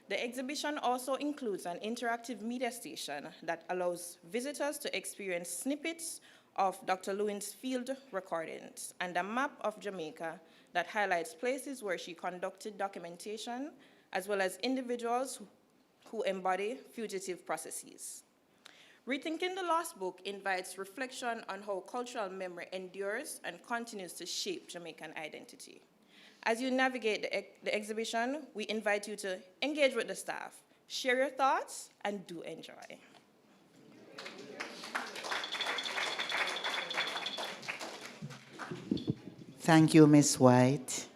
The exhibition also includes an interactive media station that allows visitors to experience snippets of Dr. Lewin's field recordings and a map of Jamaica that highlights places where she conducted documentation, as well as individuals who embody fugitive processes. Rethinking the Lost Book invites reflection on how cultural memory endures and continues to shape Jamaican identity. As you navigate the exhibition, we invite you to engage with the staff, share your thoughts, and do enjoy. Thank you, Ms. White.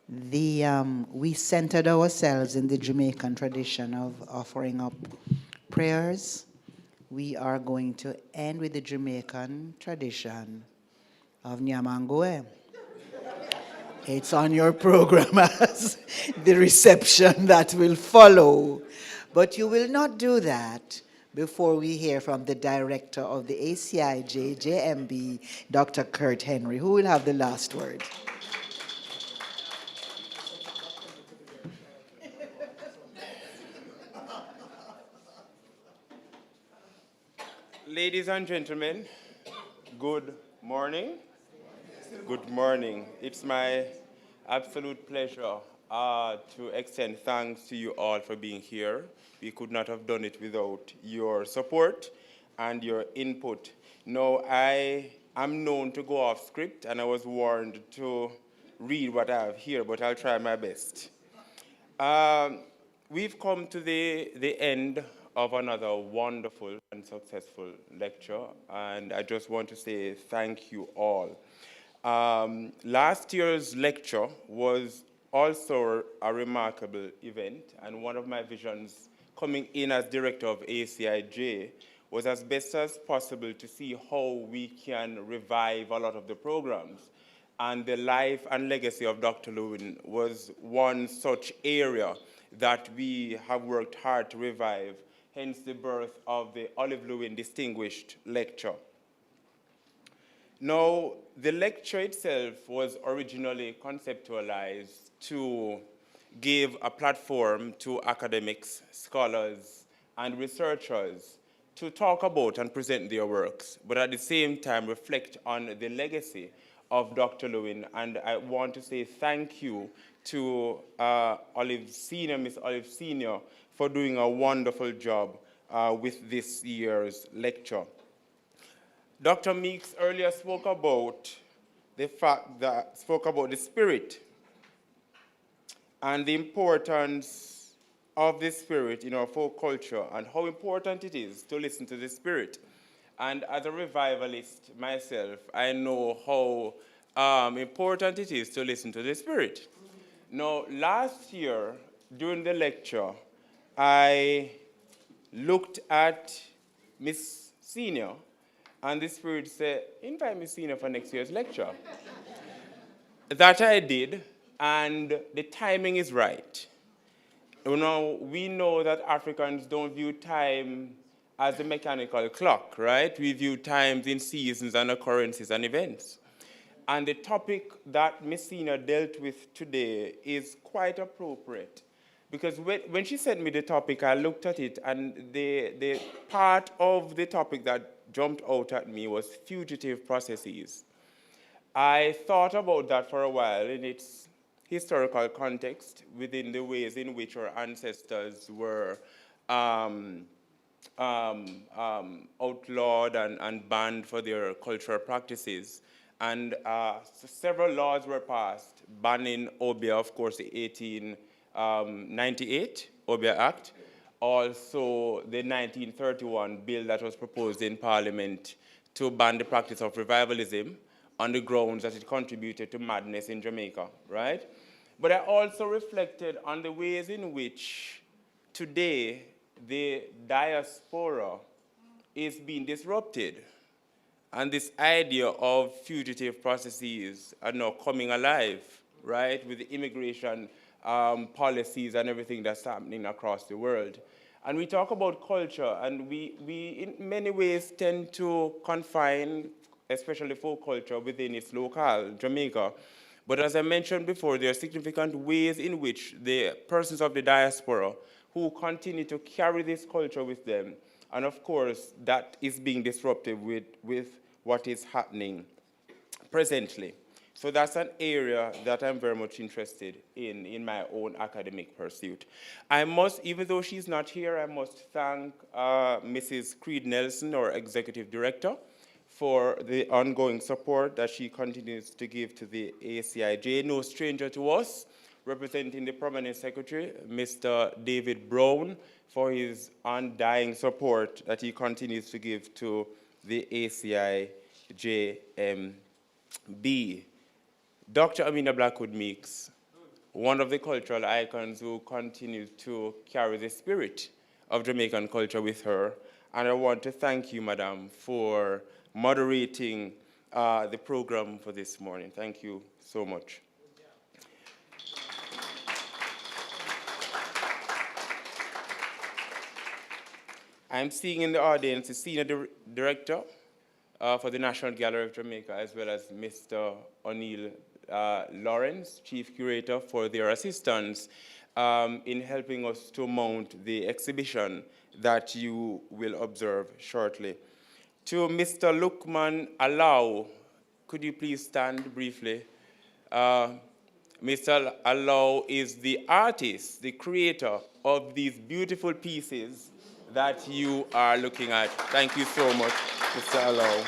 We centered ourselves in the Jamaican tradition of offering up prayers. We are going to end with the Jamaican tradition of Nyamangoe. It's on your program as the reception that will follow. But you will not do that before we hear from the director of the ACIJ, JMB, Dr. Kurt Henry, who will have the last word. Ladies and gentlemen, good morning. Good morning. It's my absolute pleasure to extend thanks to you all for being here. We could not have done it without your support and your input. Now, I am known to go off script, and I was warned to read what I have here, but I'll try my best. We've come to the end of another wonderful and successful lecture, and I just want to say thank you all. Last year's lecture was also a remarkable event, and one of my visions coming in as director of ACIJ was as best as possible to see how we can revive a lot of the programs. And the life and legacy of Dr. Lewin was one such area that we have worked hard to revive, hence the birth of the Olive Lewin Distinguished Lecture. Now, the lecture itself was originally conceptualized to give a platform to academics, scholars, and researchers to talk about and present their works, but at the same time reflect on the legacy of Dr. Lewin. And I want to say thank you to Olive Senior, Miss Olive Senior, for doing a wonderful job with this year's lecture. Dr. Meeks earlier spoke about the spirit and the importance of the spirit in our folk culture and how important it is to listen to the spirit. And as a revivalist myself, I know how important it is to listen to the spirit. Now, last year, during the lecture, I looked at Miss Senior, and the Spirit said, invite Miss Senior for next year's lecture. That I did, and the timing is right. You know, we know that Africans don't view time as a mechanical clock, right? We view times in seasons and occurrences and events. And the topic that Miss Senior dealt with today is quite appropriate. Because when she sent me the topic, I looked at it, and the part of the topic that jumped out at me was fugitive processes. I thought about that for a while in its historical context, within the ways in which our ancestors were outlawed and banned for their cultural practices. And several laws were passed banning Obia, of course, the 1898 Obia Act, also the 1931 bill that was proposed in Parliament to ban the practice of revivalism on the grounds that it contributed to madness in Jamaica, right? But I also reflected on the ways in which today the diaspora is being disrupted. And this idea of fugitive processes are now coming alive, right, with the immigration policies and everything that's happening across the world. And we talk about culture, and we in many ways tend to confine, especially folk culture, within its locale, Jamaica. But as I mentioned before, there are significant ways in which the persons of the diaspora who continue to carry this culture with them, and of course, that is being disrupted with what is happening presently. So that's an area that I'm very much interested in my own academic pursuit. I must, even though she's not here, I must thank Mrs. Creed Nelson, our executive director, for the ongoing support that she continues to give to the ACIJ. No stranger to us, representing the permanent secretary, Mr. David Brown, for his undying support that he continues to give to the ACIJMB. Dr. Amina Blackwood Meeks, one of the cultural icons who continues to carry the spirit of Jamaican culture with her. And I want to thank you, Madam, for moderating the program for this morning. Thank you so much. I'm seeing in the audience the Senior Director for the National Gallery of Jamaica, as well as Mr. O'Neill Lawrence, Chief Curator, for their assistance in helping us to mount the exhibition that you will observe shortly. To Mr. Lukman Allow, could you please stand briefly? Mr. Allow is the artist, the creator of these beautiful pieces that you are looking at. Thank you so much, Mr. Allow.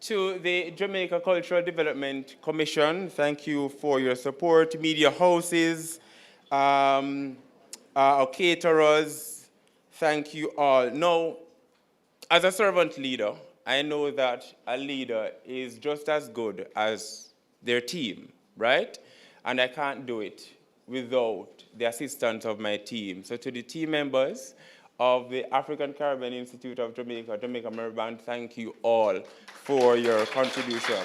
To the Jamaica Cultural Development Commission, thank you for your support. Media houses, our caterers, thank you all. Now, as a servant leader, I know that a leader is just as good as their team, right? And I can't do it without the assistance of my team. So to the team members of the African Caribbean Institute of Jamaica, Jamaica Mariband, thank you all for your contribution.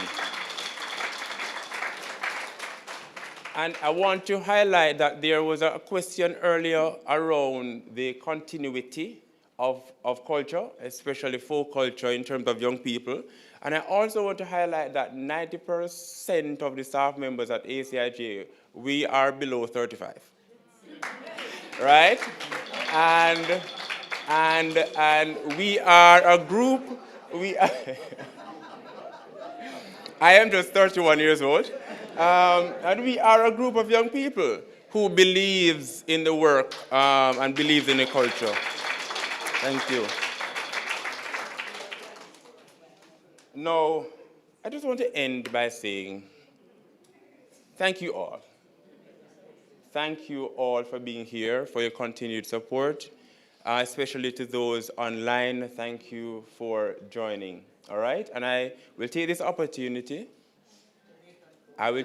And I want to highlight that there was a question earlier around the continuity of culture, especially folk culture in terms of young people. And I also want to highlight that 90% of the staff members at ACIJ, we are below 35, right? And we are a group, I am just 31 years old, and we are a group of young people who believes in the work and believes in the culture. Thank you. Now, I just want to end by saying thank you all. Thank you all for being here, for your continued support, especially to those online. Thank you for joining, all right? And I will take this opportunity. I'm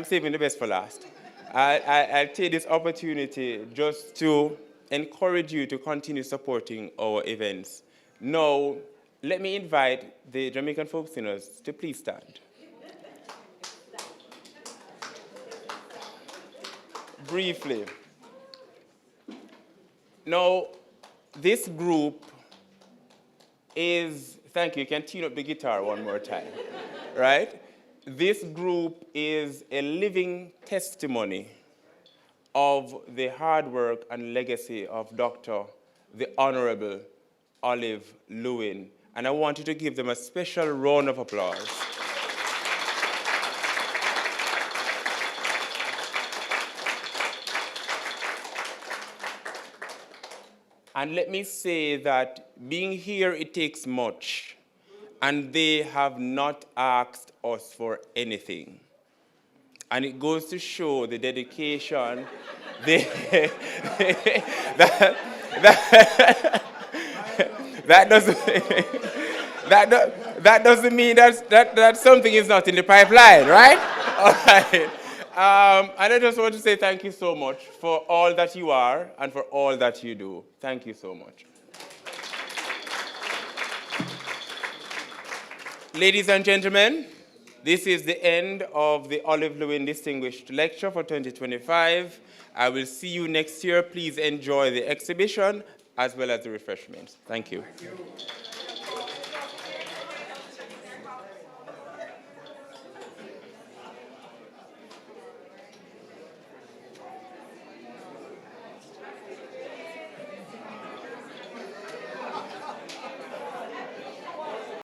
saving the best for last. I'll take this opportunity just to encourage you to continue supporting our events. Now, let me invite the Jamaican folk singers to please stand. Briefly. Now, this group is, thank you, you can tune up the guitar one more time, right? This group is a living testimony of the hard work and legacy of Dr. the Honorable Olive Lewin. And I want you to give them a special round of applause. And let me say that being here, it takes much. And they have not asked us for anything. And it goes to show the dedication that that doesn't mean that something is not in the pipeline, right? All right. And I just want to say thank you so much for all that you are and for all that you do. Thank you so much. Ladies and gentlemen, this is the end of the Olive Lewin Distinguished Lecture for 2025. I will see you next year. Please enjoy the exhibition as well as the refreshments. Thank you. Thank you.